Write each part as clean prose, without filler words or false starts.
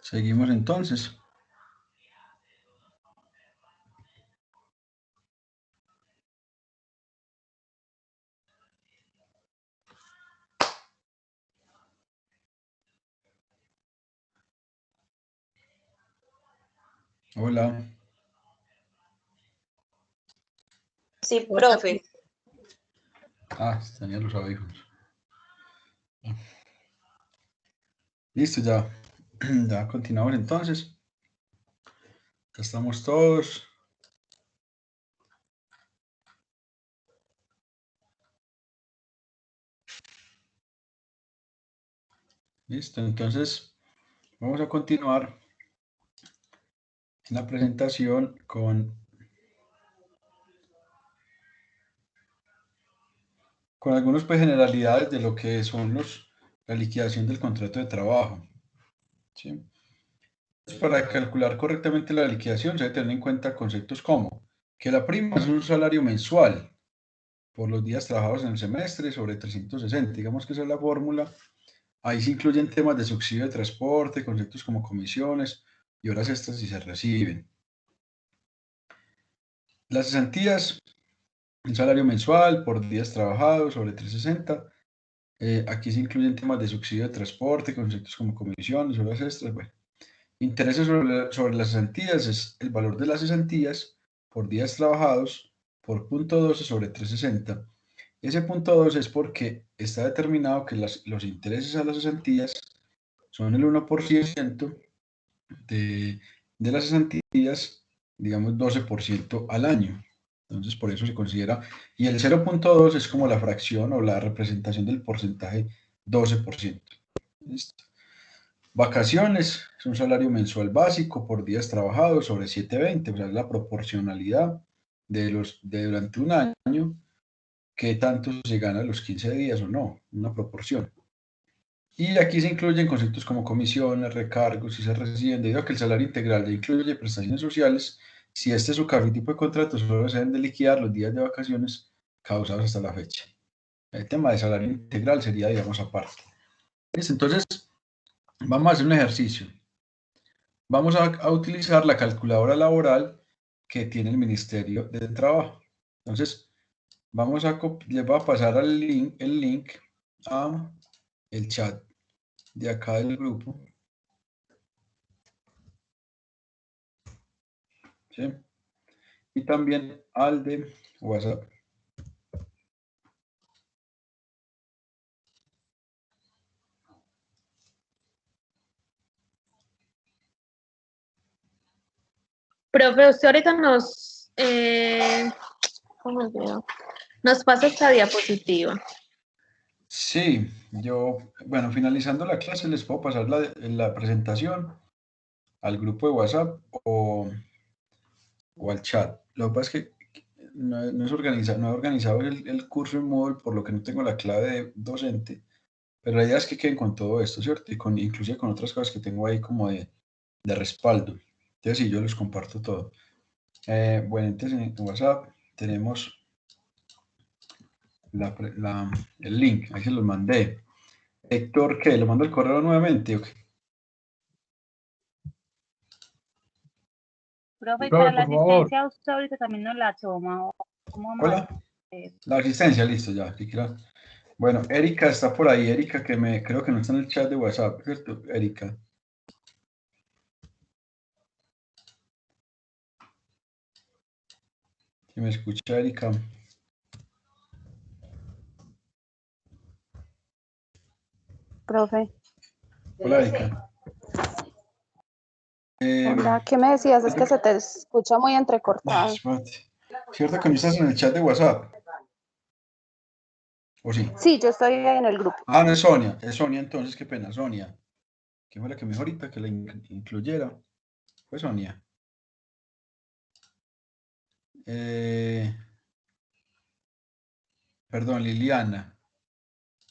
Seguimos entonces. Hola. Sí, profe. Tenía los audífonos. Listo, ya. Ya continuamos entonces. Ya estamos todos. Listo, entonces vamos a continuar en la presentación con algunas pues, generalidades de lo que son la liquidación del contrato de trabajo. ¿Sí? Para calcular correctamente la liquidación se debe tener en cuenta conceptos como que la prima es un salario mensual por los días trabajados en el semestre sobre 360. Digamos que esa es la fórmula. Ahí se incluyen temas de subsidio de transporte, conceptos como comisiones y horas extras si se reciben. Las cesantías, un salario mensual por días trabajados sobre 360. Aquí se incluyen temas de subsidio de transporte, conceptos como comisiones, horas extras. Bueno, intereses sobre las cesantías es el valor de las cesantías por días trabajados por punto 12 sobre 360. Ese punto 12 es porque está determinado que los intereses a las cesantías son el 1% de las cesantías, digamos 12% al año. Entonces, por eso se considera, y el 0.2 es como la fracción o la representación del porcentaje 12%. ¿Listo? Vacaciones es un salario mensual básico por días trabajados sobre 720, o sea, es la proporcionalidad de durante un año, que tanto se gana los 15 días o no, una proporción. Y aquí se incluyen conceptos como comisiones, recargos, si se reciben, debido a que el salario integral ya incluye prestaciones sociales. Si este es su tipo de contrato, solo se deben de liquidar los días de vacaciones causados hasta la fecha. El tema de salario integral sería, digamos, aparte. ¿Listo? Entonces, vamos a hacer un ejercicio. Vamos a utilizar la calculadora laboral que tiene el Ministerio del Trabajo. Entonces, les voy a pasar el link a el chat de acá del grupo. ¿Sí? Y también al de WhatsApp. Profe, usted ahorita nos pasa esta diapositiva. Sí, bueno, finalizando la clase les puedo pasar la presentación al grupo de WhatsApp o al chat. Lo que pasa es que no he organizado el curso en Moodle, por lo que no tengo la clave de docente, pero la idea es que queden con todo esto, ¿cierto? Y inclusive con otras cosas que tengo ahí como de respaldo. Entonces, sí, yo les comparto todo. Bueno, entonces en WhatsApp tenemos el link, ahí se los mandé. Héctor, ¿qué? ¿Lo mando el correo nuevamente? Okay. Profe, para la asistencia usted ahorita también nos la toma. Hola. La asistencia, listo, ya. Bueno, Erika está por ahí. Erika, creo que no está en el chat de WhatsApp, ¿cierto? Erika. Si me escucha, Erika. Profe. Hola, Erika. Hola, ¿qué me decías? Es que se te escucha muy entrecortado. ¿Cierto que no estás en el chat de WhatsApp? ¿O sí? Sí, yo estoy en el grupo. Ah, no es Sonia. Es Sonia entonces, qué pena, Sonia. Que fue la que me dijo ahorita que la incluyera. Fue Sonia. Perdón, Liliana.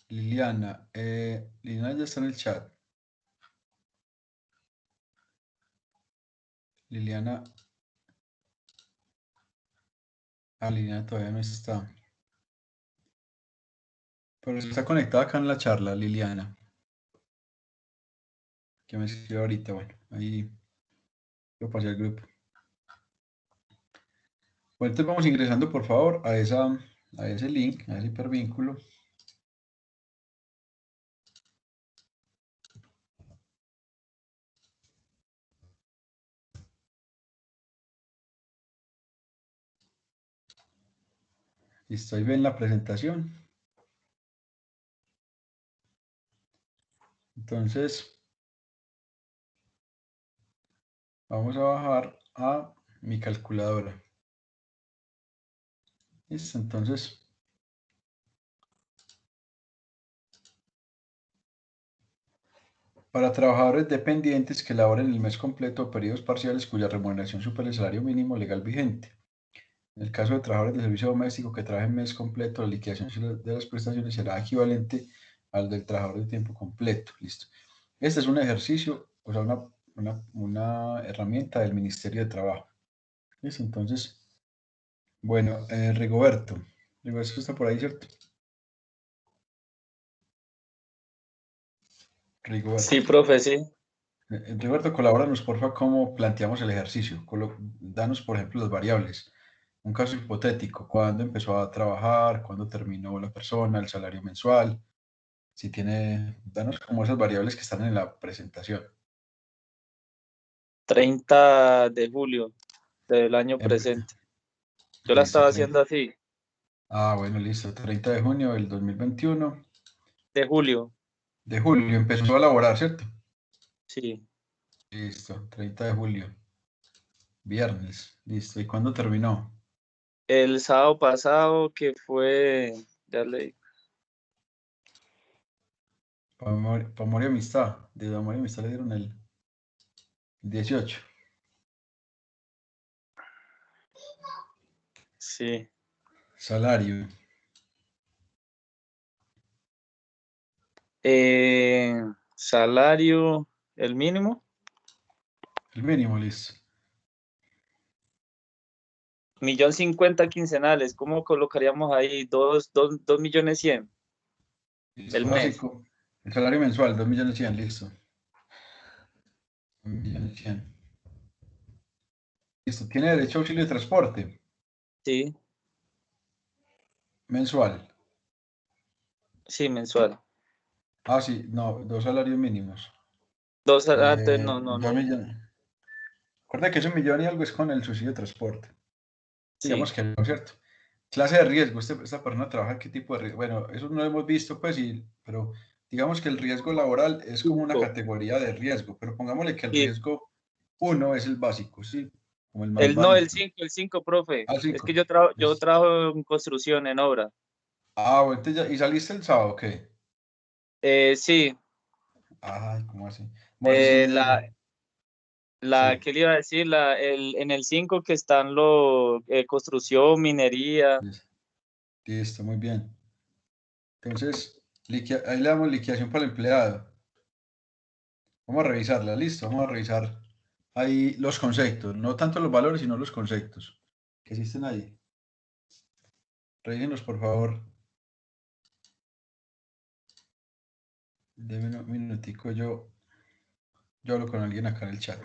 Liliana ya está en el chat. Liliana. Liliana todavía no está. Pero está conectada acá en la charla, Liliana. que me escribió ahorita. Bueno, ahí lo pasé al grupo. Bueno, entonces vamos ingresando, por favor, a ese link, a ese hipervínculo. Listo, ahí ven la presentación. Entonces, vamos a bajar a mi calculadora. Listo, entonces, para trabajadores dependientes que laboren el mes completo o periodos parciales cuya remuneración supere el salario mínimo legal vigente. En el caso de trabajadores de servicio doméstico que trabajen mes completo, la liquidación de las prestaciones será equivalente al del trabajador de tiempo completo. Listo. Este es un ejercicio, o sea, una herramienta del Ministerio de Trabajo. ¿Listo? Entonces, bueno, Rigoberto. Rigoberto está por ahí, ¿cierto? Rigoberto. Sí, profe, sí. Rigoberto, colabóranos, porfa, cómo planteamos el ejercicio. Danos, por ejemplo, las variables. Un caso hipotético, cuándo empezó a trabajar, cuándo terminó la persona, el salario mensual. Si tiene, danos como esas variables que están en la presentación. 30 de julio del año presente. Yo la Listo, estaba 30. haciendo así, Ah, bueno, listo. 30 de junio del 2021. de julio, De julio empezó a laborar, ¿cierto? sí. Listo, 30 de julio. Viernes, listo. ¿Y cuándo terminó? El sábado pasado que fue, ya le Para amor y amistad. De amor y amistad le dieron el 18. sí. Salario. Salario, el mínimo, El mínimo, listo. 1.050.000 quincenales. ¿Cómo colocaríamos ahí? 2.100.000 Listo, el mes. básico. El salario mensual, 2.100.000, listo. 2.100.000. Listo. Tiene derecho a auxilio de transporte. Sí, Mensual. sí, mensual. Ah, sí, no, 2 salarios mínimos. Entonces, no, no, 2 millones. Recuerda que ese millón y algo es con el subsidio de transporte. Digamos sí. que no es cierto. Clase de riesgo, esta persona trabaja qué tipo de riesgo. Bueno, eso no lo hemos visto, pues, pero digamos que el riesgo laboral es como una 5. categoría de riesgo, pero pongámosle que el riesgo 1 es el básico, ¿sí? Como el más No, el bajito. 5, profe. Al Es que 5. yo trabajo en construcción, en obra. Ah, bueno, entonces ¿y saliste el sábado o qué? Sí, Ay, ¿cómo así? Bueno, sí, sí, ¿qué le iba a decir? En el 5 que están los construcción, minería. listo, listo, muy bien. Entonces, ahí le damos liquidación para el empleado. Vamos a revisarla, listo, vamos a revisar ahí los conceptos, no tanto los valores, sino los conceptos que existen ahí. Revísenlos, por favor. Denme un minutico, yo hablo con alguien acá en el chat.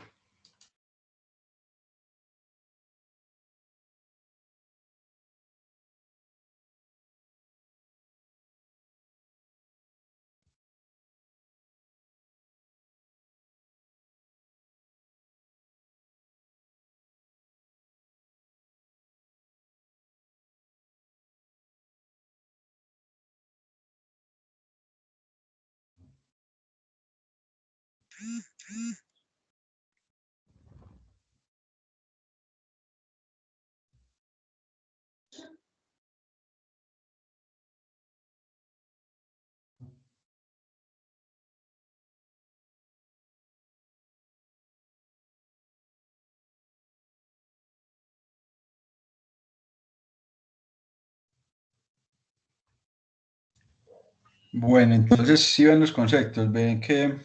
Bueno, entonces si ven los conceptos, ven que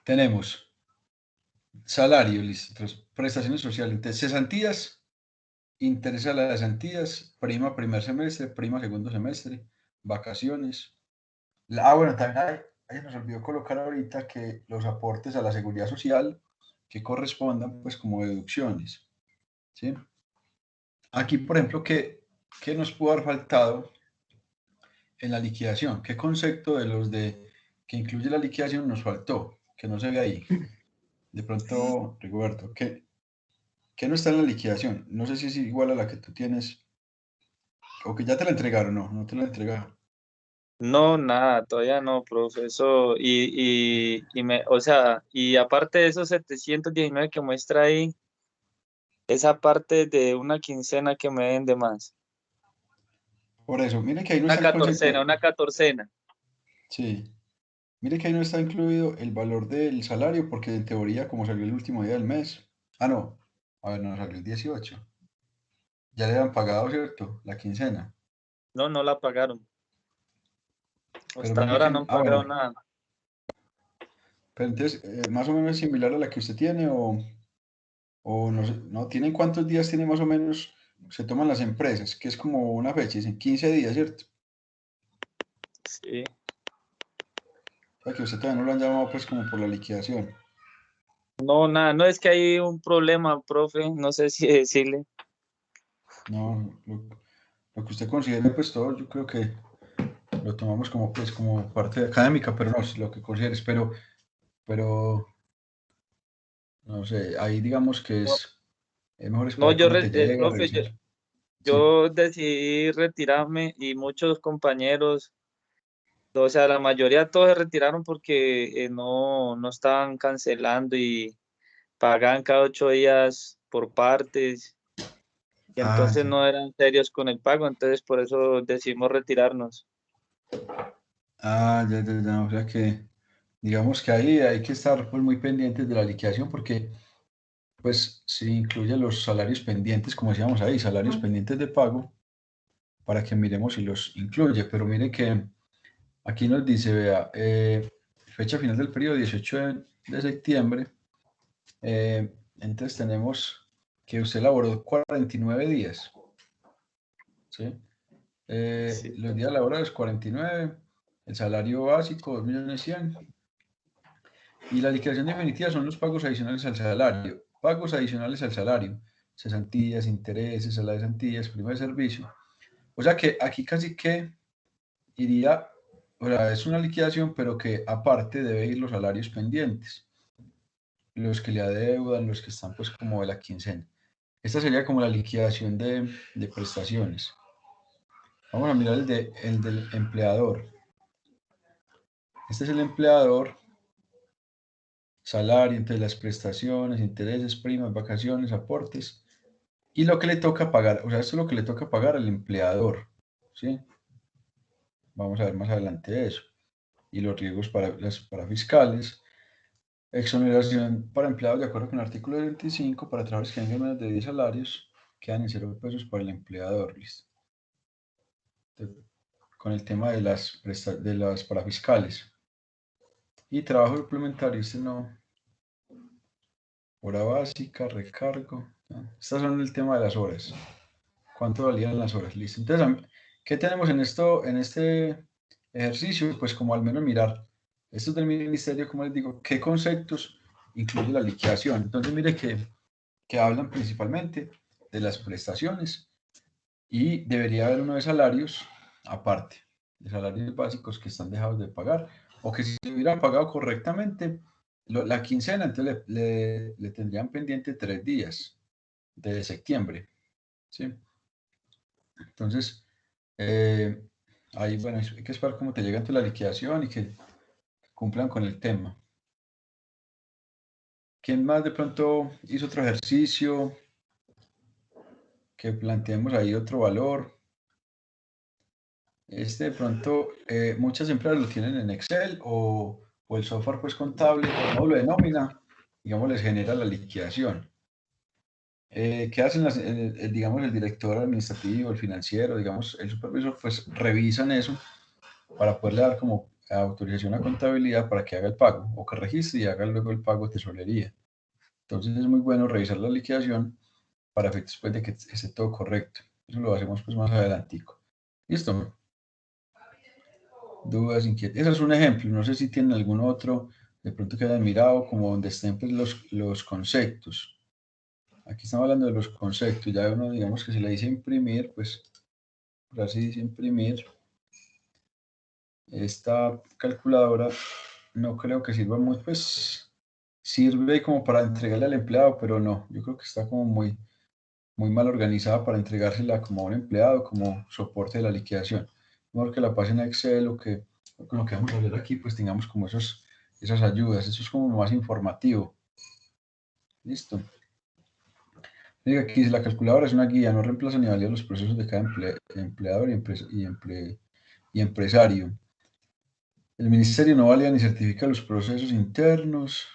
tenemos salario, listo, prestaciones sociales, entonces, cesantías, interés a las cesantías, prima primer semestre, prima segundo semestre, vacaciones. Bueno, también Ay, nos olvidó colocar ahorita que los aportes a la seguridad social que correspondan pues como deducciones, ¿sí? Aquí, por ejemplo, ¿qué nos pudo haber faltado en la liquidación? ¿Qué concepto de los de que incluye la liquidación nos faltó? Que no se ve ahí. De pronto, Rigoberto, ¿qué no está en la liquidación? No sé si es igual a la que tú tienes o que ya te la entregaron, no te la entregaron. No, nada, todavía no, profe. Eso, o sea, y aparte de esos 719 que muestra ahí, esa parte de una quincena que me den de más. Por eso, mire que ahí no está el concepto. Una catorcena. Sí, mire que ahí no está incluido el valor del salario porque en teoría, como salió el último día del mes. Ah, no. A ver, no, salió el 18. Ya le han pagado, ¿cierto? La quincena. No, no la pagaron. Pero Hasta mire ahora que, no han bueno, pagado nada. pero entonces, más o menos es similar a la que usted tiene o no sé, no, ¿tienen cuántos días tiene más o menos? Se toman las empresas, que es como una fecha, dicen 15 días, ¿cierto? Sí. O sea, que usted todavía no lo han llamado pues como por la liquidación. No, nada, no es que hay un problema, profe, no sé si decirle. No, lo que usted considere, pues todo, yo creo que lo tomamos como pues como parte académica, pero no es lo que consideres, pero no sé, ahí digamos que No, es mejor no, esperar cuando te llegue a profe, revisar. Sí. yo decidí retirarme y muchos compañeros, o sea, la mayoría todos se retiraron porque no estaban cancelando y pagaban cada 8 días por partes y Ah, entonces ya. no eran serios con el pago, entonces por eso decidimos retirarnos. Ah, ya, o sea que digamos que ahí hay que estar pues muy pendientes de la liquidación porque pues si incluye los salarios pendientes, como decíamos ahí, salarios pendientes de pago, para que miremos si los incluye, pero mire que aquí nos dice, vea, fecha final del periodo 18 de septiembre, entonces tenemos que usted laboró 49 días, ¿sí? Sí. Los días laborados 49, el salario básico 2.100.000 y la liquidación definitiva son los pagos adicionales al salario. Pagos adicionales al salario, cesantías, intereses, sala de cesantías, prima de servicio. O sea que aquí casi que iría, o sea, es una liquidación, pero que aparte debe ir los salarios pendientes, los que le adeudan, los que están pues como de la quincena. Esta sería como la liquidación de prestaciones. Vamos a mirar el del empleador. Este es el empleador, salario, entre las prestaciones, intereses, primas, vacaciones, aportes, y lo que le toca pagar, o sea, esto es lo que le toca pagar al empleador, ¿sí? Vamos a ver más adelante eso. Y los riesgos para fiscales, exoneración para empleados de acuerdo con el artículo 25 para trabajadores que tengan menos de 10 salarios, quedan en 0 pesos para el empleador, ¿listo? Entonces, con el tema de las parafiscales. Y trabajo suplementario, este no, hora básica, recargo. ¿No? Estas son el tema de las horas. ¿Cuánto valían las horas? Listo. Entonces, ¿qué tenemos en este ejercicio? Pues como al menos mirar, esto es del ministerio, como les digo, ¿qué conceptos incluye la liquidación? Entonces, mire que hablan principalmente de las prestaciones y debería haber uno de salarios aparte, de salarios básicos que están dejados de pagar o que si se hubieran pagado correctamente, la quincena, entonces le tendrían pendiente 3 días de septiembre, ¿sí? Entonces, eh, ahí, bueno, hay que esperar cómo te llega ante la liquidación y que cumplan con el tema. ¿Quién más de pronto hizo otro ejercicio? Que planteemos ahí otro valor. Este de pronto, muchas empresas lo tienen en Excel o el software pues contable, el módulo de nómina, digamos, les genera la liquidación. ¿Qué hacen digamos, el director administrativo, el financiero, digamos, el supervisor? Pues revisan eso para poderle dar como autorización a contabilidad para que haga el pago o que registre y haga luego el pago de tesorería. Entonces es muy bueno revisar la liquidación para efectos pues, de que esté todo correcto. Eso lo hacemos pues más adelantico. ¿Listo? dudas, inquietudes. Ese es un ejemplo. No sé si tienen algún otro de pronto que hayan mirado, como donde estén pues, los conceptos. Aquí estamos hablando de los conceptos. Ya uno, digamos que se le dice imprimir, pues, por así dice imprimir. Esta calculadora no creo que sirva muy, pues, sirve como para entregarle al empleado, pero no. Yo creo que está como muy mal organizada para entregársela como a un empleado, como soporte de la liquidación. Mejor que la pasen a Excel o que con lo que vamos a ver aquí, pues tengamos como esas ayudas. Eso es como más informativo. Listo. Diga aquí, la calculadora es una guía, no reemplaza ni valida los procesos de cada empleador y empresario. El ministerio no valida ni certifica los procesos internos.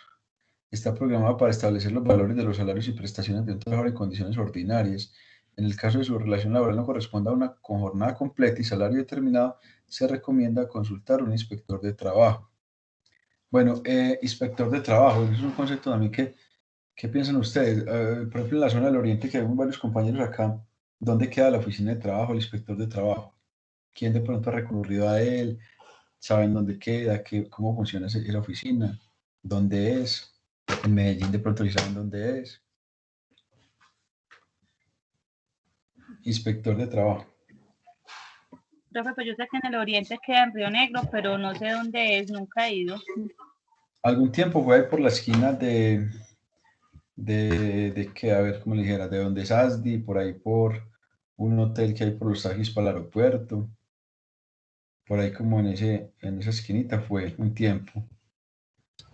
Está programada para establecer los valores de los salarios y prestaciones de un trabajador en condiciones ordinarias. En el caso de su relación laboral no corresponda a una con jornada completa y salario determinado, se recomienda consultar a un inspector de trabajo. Bueno, inspector de trabajo, eso es un concepto también ¿qué piensan ustedes? Por ejemplo, en la zona del oriente, que vemos varios compañeros acá, ¿dónde queda la oficina de trabajo, el inspector de trabajo? ¿Quién de pronto ha recurrido a él? ¿Saben dónde queda? ¿Cómo funciona esa oficina? ¿Dónde es? En Medellín de pronto sí saben dónde es. Inspector de trabajo. Profe, pues yo sé que en el oriente queda en Río Negro, pero no sé dónde es, nunca he ido. Algún tiempo fue ahí por la esquina de que, a ver, cómo le dijera, de donde es Asdi, por ahí por un hotel que hay por los Tajis para el aeropuerto. Por ahí como en esa esquinita fue un tiempo.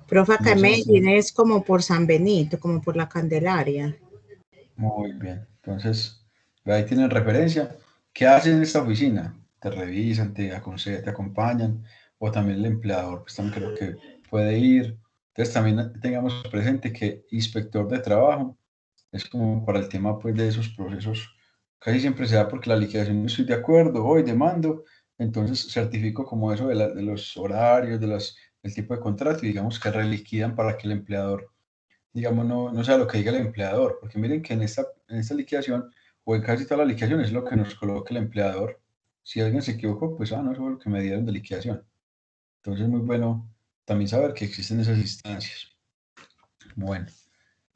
Profe, acá No en sé Medellín es como por San Benito, como por la Candelaria. muy bien. Entonces, ahí tienen referencia. ¿Qué hacen en esta oficina? Te revisan, te aconsejan, te acompañan, o también el empleador, pues también creo que puede ir. Entonces, también tengamos presente que inspector de trabajo es como para el tema pues de esos procesos. Casi siempre se da porque la liquidación no estoy de acuerdo, hoy demando, entonces certifico como eso de los horarios, del tipo de contrato y digamos que reliquidan para que el empleador digamos, no sea lo que diga el empleador, porque miren que en esta liquidación, o en casi todas las liquidaciones, es lo que nos coloca el empleador. Si alguien se equivocó, pues, no, eso fue lo que me dieron de liquidación. Entonces, muy bueno también saber que existen esas instancias. Bueno,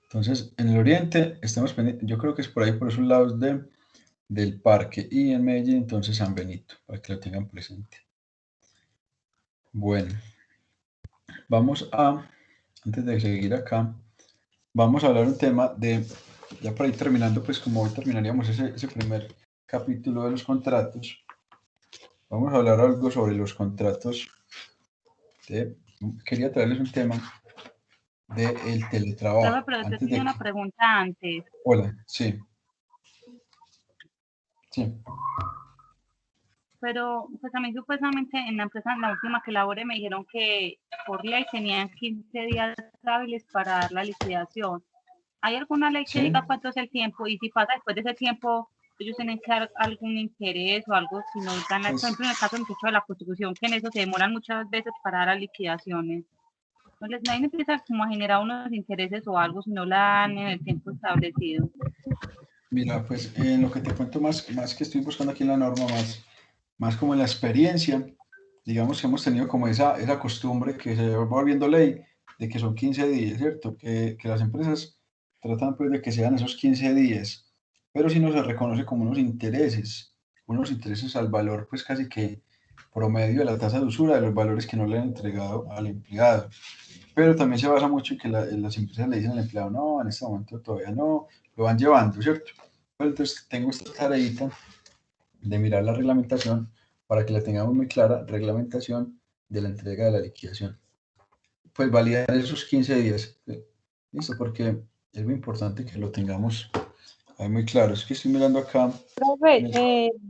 entonces, en el oriente, estamos pendientes, yo creo que es por ahí, por esos lados del parque, y en Medellín, entonces, San Benito, para que lo tengan presente. Bueno, antes de seguir acá, vamos a hablar un tema ya para ir terminando, pues como hoy terminaríamos ese primer capítulo de los contratos, vamos a hablar algo sobre los contratos. Quería traerles un tema del teletrabajo. Profe, pero yo tenía una pregunta antes. Hola, sí. Sí. Pero pues a mí supuestamente en la empresa, en la última que laboré, me dijeron que por ley tenían 15 días hábiles para dar la liquidación. ¿Hay alguna ley que Sí. diga cuánto es el tiempo? Y si pasa después de ese tiempo, ellos tienen que dar algún interés o algo, si no dan, por ejemplo, en el caso de la Constitución, que en eso se demoran muchas veces para dar las liquidaciones. No les, nadie empieza como a generar unos intereses o algo si no la dan en el tiempo establecido. Mira, pues en lo que te cuento más que estoy buscando aquí en la norma, más como en la experiencia, digamos que hemos tenido como esa costumbre que se va volviendo ley de que son 15 días, ¿cierto? Que las empresas tratan pues de que sean esos 15 días, pero si no se reconoce como unos intereses al valor pues casi que promedio de la tasa de usura de los valores que no le han entregado al empleado. Pero también se basa mucho en que las empresas le dicen al empleado, no, en este momento todavía no, lo van llevando, ¿cierto? Pero entonces tengo esta tareita de mirar la reglamentación para que la tengamos muy clara, reglamentación de la entrega de la liquidación. Pues validar esos 15 días, listo, porque es muy importante que lo tengamos ahí muy claro. Es que estoy mirando acá. Profe,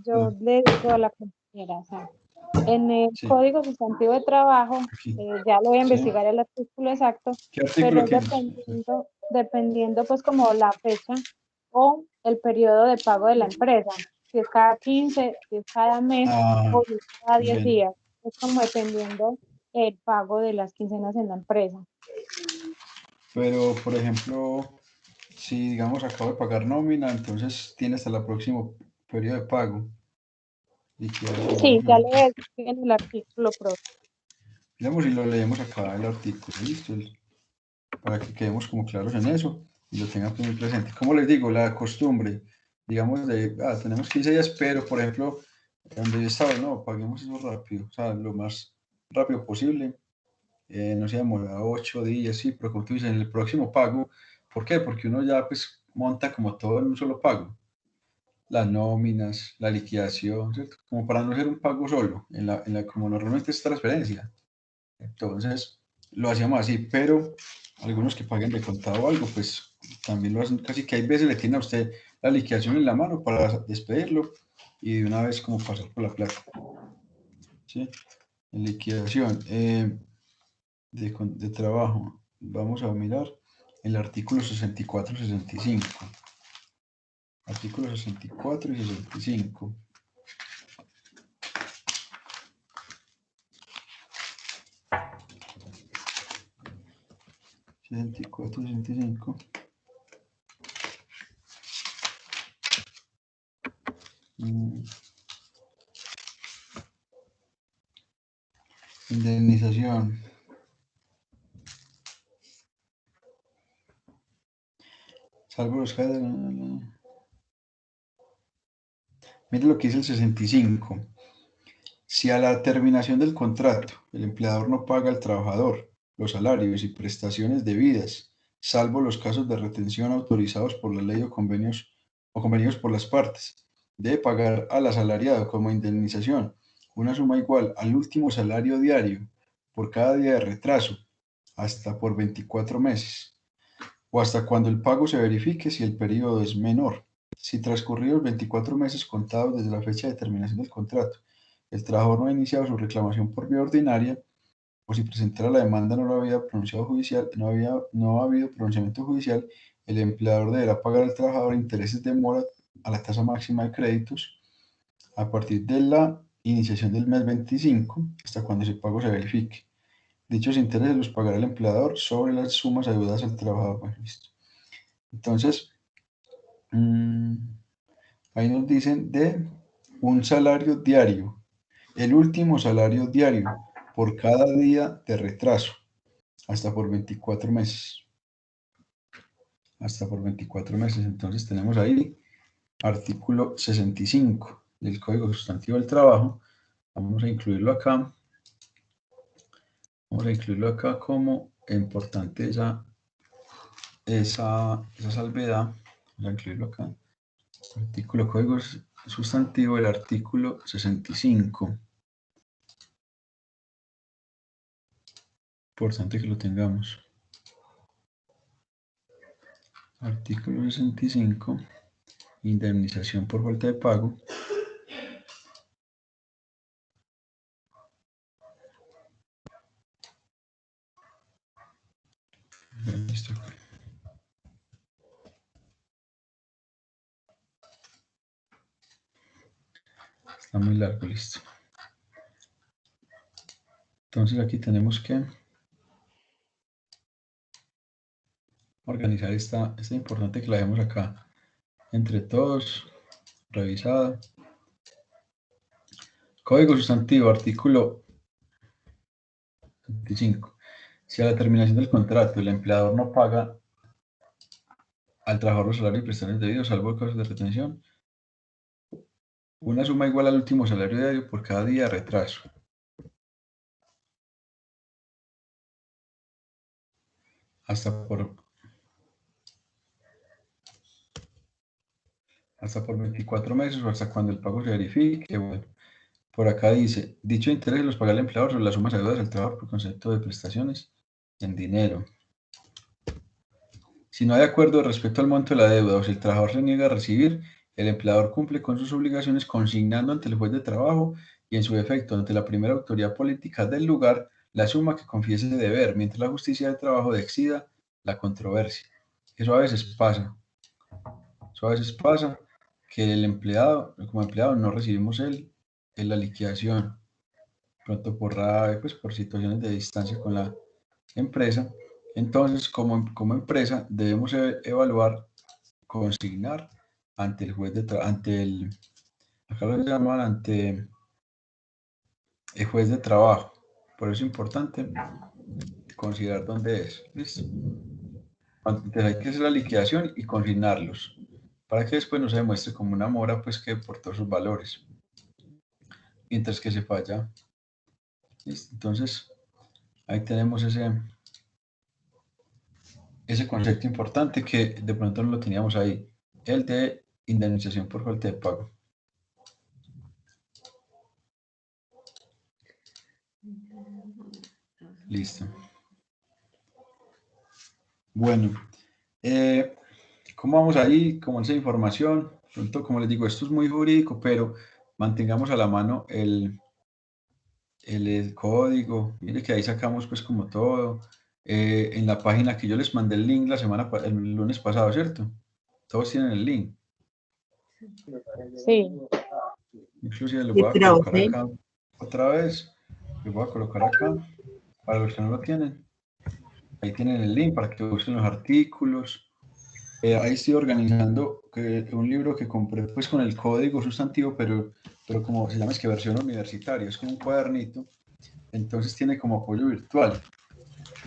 yo le digo a la compañera, o sea, en el Sí, Código Sustantivo de Trabajo, aquí. ya lo voy a Sí. investigar el artículo exacto, ¿Qué artículo pero tienes? dependiendo pues como la fecha o el periodo de pago de la empresa, si es cada 15, si es cada mes o si es cada 10 bien. días, es como dependiendo el pago de las quincenas en la empresa. Pero, por ejemplo, si digamos acabo de pagar nómina, entonces tiene hasta el próximo periodo de pago. Liquidación. Sí, ya leí en el artículo, profe. Digamos, y lo leemos acá el artículo, listo, para que quedemos como claros en eso y lo tengan muy presente. Como les digo, la costumbre, digamos, tenemos 15 días, pero por ejemplo, donde yo estaba, no, paguemos eso rápido, o sea, lo más rápido posible, no se demora 8 días, sí, pero como tú dices, en el próximo pago, ¿por qué? Porque uno ya pues monta como todo en un solo pago, las nóminas, la liquidación, ¿cierto? Como para no ser un pago solo, como normalmente es transferencia. Entonces, lo hacíamos así, pero algunos que paguen de contado o algo, pues también lo hacen, casi que hay veces le tiene a usted la liquidación en la mano para despedirlo y de una vez como pasar por la plata. ¿Sí? En liquidación de trabajo, vamos a mirar el artículo 64 y 65. Artículos 64 y 65. Indemnización. Salvo los casos. Mire lo que dice el 65. Si a la terminación del contrato el empleador no paga al trabajador los salarios y prestaciones debidas, salvo los casos de retención autorizados por la ley o convenios por las partes, debe pagar al asalariado como indemnización una suma igual al último salario diario por cada día de retraso, hasta por 24 meses, o hasta cuando el pago se verifique si el periodo es menor. Si transcurridos 24 meses contados desde la fecha de terminación del contrato, el trabajador no ha iniciado su reclamación por vía ordinaria, o si presentara la demanda no ha habido pronunciamiento judicial, el empleador deberá pagar al trabajador intereses de mora a la tasa máxima de créditos a partir de la iniciación del mes 25 hasta cuando ese pago se verifique. Dichos intereses los pagará el empleador sobre las sumas adeudadas al trabajador. Bueno, listo. Entonces, ahí nos dicen de un salario diario, el último salario diario por cada día de retraso, hasta por 24 meses. Hasta por 24 meses. Entonces tenemos ahí artículo 65 del Código Sustantivo del Trabajo. Vamos a incluirlo acá. Vamos a incluirlo acá como importante esa salvedad. Vamos a incluirlo acá. Artículo Código Sustantivo del artículo 65. Importante que lo tengamos. Artículo 65. Indemnización por falta de pago. Listo. Está muy largo, listo. Entonces aquí tenemos que organizar esta importante que la dejemos acá entre todos, revisada. Código sustantivo, artículo 25. Si a la terminación del contrato el empleador no paga al trabajador los salarios y prestaciones debidos, salvo casos de retención, una suma igual al último salario diario por cada día de retraso. Hasta por 24 meses o hasta cuando el pago se verifique. Bueno, por acá dice, dicho interés los paga el empleador sobre las sumas adeudadas al trabajador por concepto de prestaciones en dinero. Si no hay acuerdo respecto al monto de la deuda o si el trabajador se niega a recibir, el empleador cumple con sus obligaciones consignando ante el juez de trabajo y en su defecto ante la primera autoridad política del lugar la suma que confiese de deber, mientras la justicia de trabajo decida la controversia. Eso a veces pasa. Que el empleado, como empleado, no recibimos la liquidación. Pronto por rabia, pues por situaciones de distancia con la empresa. Entonces, como empresa, debemos evaluar, consignar ante el juez Acá lo llaman ante el juez de trabajo. Por eso es importante considerar dónde es. ¿Listo? Entonces hay que hacer la liquidación y consignarlos, para que después no se demuestre como una mora, pues que por todos sus valores, mientras que se falla. ¿Listo? Entonces, ahí tenemos ese concepto importante que de pronto no lo teníamos ahí, el de indemnización por falta de pago. Listo. Bueno, ¿cómo vamos ahí? ¿Cómo esa información? Pronto, como les digo, esto es muy jurídico, pero mantengamos a la mano el código. Mire que ahí sacamos pues como todo. En la página que yo les mandé el link el lunes pasado, ¿cierto? Todos tienen el link. Sí. Inclusive lo Sí, voy a colocar profe. acá otra vez. Lo voy a colocar acá para los que no lo tienen. Ahí tienen el link para que busquen los artículos. Ahí estoy organizando un libro que compré pues con el código sustantivo, pero como se llama, es que versión universitaria, es como un cuadernito. Entonces tiene como apoyo virtual.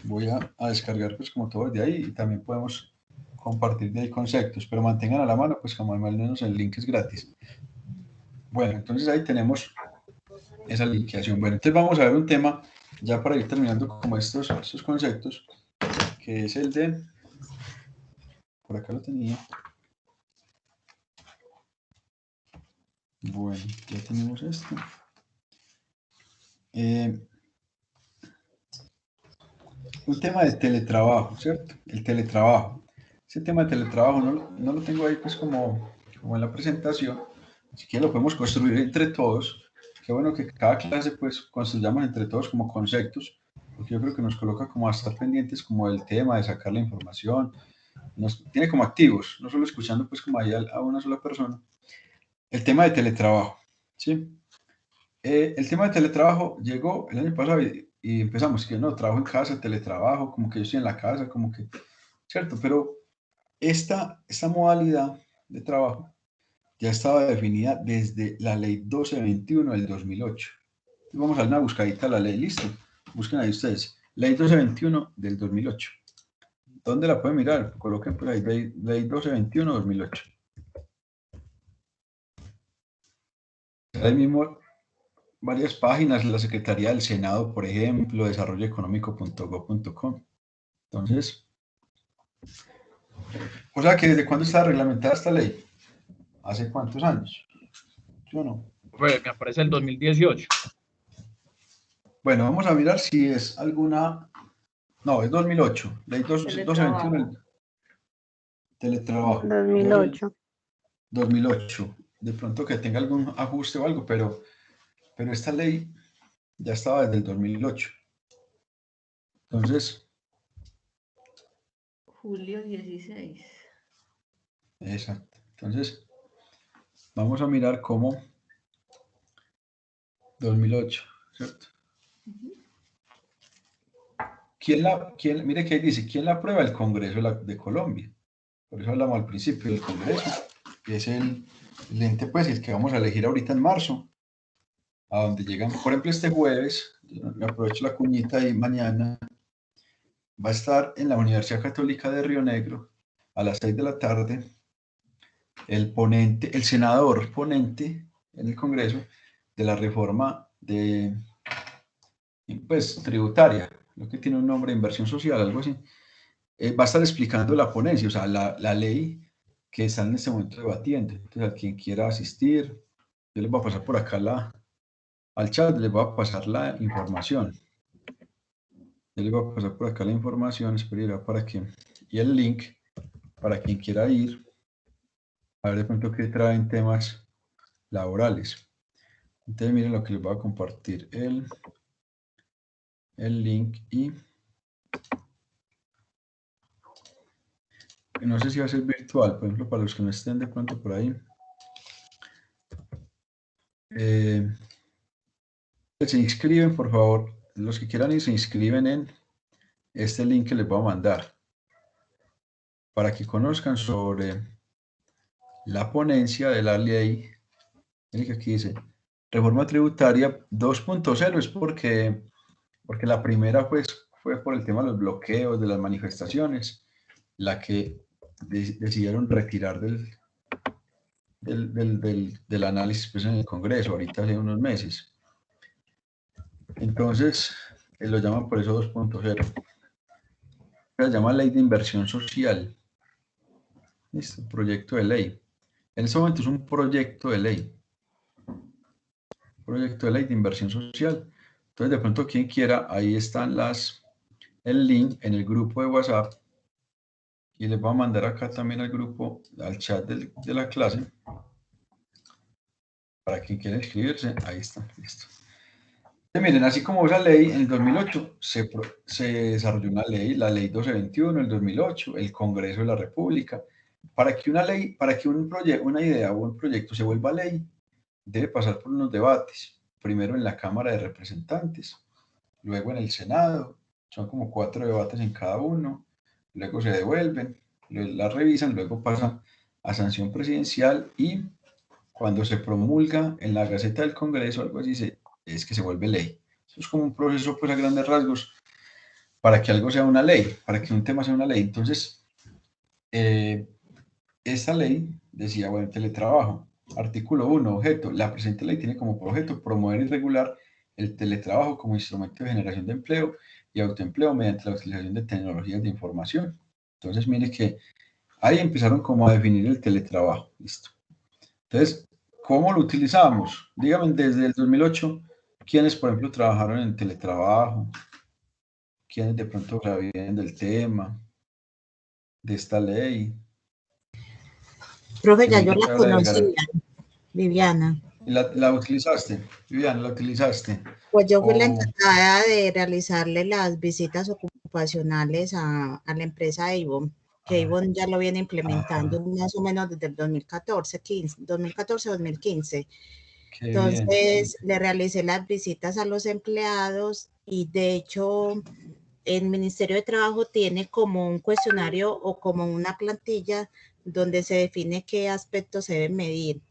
Voy a descargar pues como todo de ahí y también podemos compartir de ahí conceptos, pero mantengan a la mano pues como al menos el link es gratis. Bueno, entonces ahí tenemos esa liquidación. Bueno, entonces vamos a ver un tema ya para ir terminando como estos conceptos, que es el de, por acá lo tenía. Bueno, ya tenemos esto. Un tema de teletrabajo, ¿cierto? El teletrabajo. Ese tema de teletrabajo no lo tengo ahí pues como en la presentación. Así que lo podemos construir entre todos. Qué bueno que cada clase pues construyamos entre todos como conceptos, porque yo creo que nos coloca como a estar pendientes como del tema, de sacar la información. Nos tiene como activos, no solo escuchando pues como ahí a una sola persona. El tema de teletrabajo, ¿sí? El tema de teletrabajo llegó el año pasado y empezamos, que no, trabajo en casa, teletrabajo, como que yo estoy en la casa, como que, ¿cierto? Pero esta modalidad de trabajo ya estaba definida desde la ley 1221 del 2008. Vamos a dar una buscadita a la ley, listo. Busquen ahí ustedes. Ley 1221 del 2008. ¿Dónde la pueden mirar? Coloquen por ahí, ley 1221-2008. Ahí mismo varias páginas, la Secretaría del Senado, por ejemplo, desarrolloeconómico.gov.com. Entonces, o sea que ¿desde cuándo está reglamentada esta ley? ¿Hace cuántos años? ¿Sí o no? Pues me aparece el 2018. Bueno, vamos a mirar si es alguna... No, es 2008. Ley 1221. Teletrabajo. 2008. 2008. De pronto que tenga algún ajuste o algo, pero esta ley ya estaba desde el 2008. Entonces... Julio 16. Exacto. Entonces, vamos a mirar cómo 2008, ¿cierto? Mire que ahí dice, ¿quién la aprueba? El Congreso de Colombia. Por eso hablamos al principio del Congreso, que es el ente, pues, el que vamos a elegir ahorita en marzo, a donde llegan, por ejemplo, este jueves, me aprovecho la cuñita y mañana va a estar en la Universidad Católica de Río Negro a las 6 de la tarde el senador ponente en el Congreso de la reforma pues, tributaria, lo que tiene un nombre de inversión social, algo así. Va a estar explicando la ponencia, o sea, la ley que están en este momento debatiendo. Entonces, a quien quiera asistir, yo les voy a pasar por acá al chat, les voy a pasar la información. Yo les voy a pasar por acá la información, espero para que, y el link para quien quiera ir, a ver de pronto qué traen temas laborales. Entonces miren lo que les voy a compartir, el link y no sé si va a ser virtual, por ejemplo, para los que no estén de pronto por ahí. Se inscriben, por favor, los que quieran ir se inscriben en este link que les voy a mandar para que conozcan sobre la ponencia de la ley Miren que aquí dice, reforma tributaria 2.0 es porque la primera pues, fue por el tema de los bloqueos, de las manifestaciones, la que decidieron retirar del análisis pues, en el Congreso, ahorita hace unos meses. Entonces, lo llaman por eso 2.0. Se llama Ley de Inversión Social. Listo, proyecto de ley. En este momento es un proyecto de ley. Proyecto de ley de inversión social. Entonces, de pronto, quien quiera, ahí están el link en el grupo de WhatsApp. Y les voy a mandar acá también al grupo, al chat de la clase. Para quien quiera inscribirse, ahí está, listo. Entonces, miren, así como esa ley, en el 2008 se desarrolló una ley, la ley 1221, en el 2008, el Congreso de la República. Para que una ley, para que una idea o un proyecto se vuelva ley, debe pasar por unos debates. Primero en la Cámara de Representantes, luego en el Senado, son como 4 debates en cada uno, luego se devuelven, la revisan, luego pasa a sanción presidencial y cuando se promulga en la Gaceta del Congreso, algo así, es que se vuelve ley. Eso es como un proceso, pues a grandes rasgos, para que algo sea una ley, para que un tema sea una ley. Entonces, esta ley decía, bueno, teletrabajo, artículo 1, objeto. La presente ley tiene como objeto promover y regular el teletrabajo como instrumento de generación de empleo y autoempleo mediante la utilización de tecnologías de información. Entonces, mire que ahí empezaron como a definir el teletrabajo. Listo. Entonces, ¿cómo lo utilizamos? Dígame, desde el 2008, ¿quiénes, por ejemplo, trabajaron en teletrabajo? ¿Quiénes de pronto sabían del tema, de esta ley? Profe, ya yo la conocía, Viviana. ¿La utilizaste? Viviana, ¿la utilizaste? Pues yo fui la encargada de realizarle las visitas ocupacionales a la empresa Avon, que Avon ya lo viene implementando más o menos desde el 2014-2015. Entonces, le realicé las visitas a los empleados y de hecho el Ministerio de Trabajo tiene como un cuestionario o como una plantilla donde se define qué aspectos se deben medir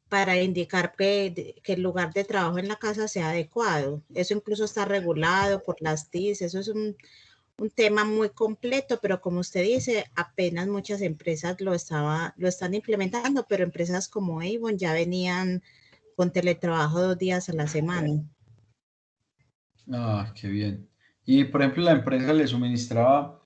para indicar que el lugar de trabajo en la casa sea adecuado. Eso incluso está regulado por las TIC, eso es un tema muy completo, pero como usted dice, apenas muchas empresas lo están implementando, pero empresas como Avon ya venían con teletrabajo 2 días a la semana. Ah, qué bien. Y, por ejemplo, la empresa le suministraba,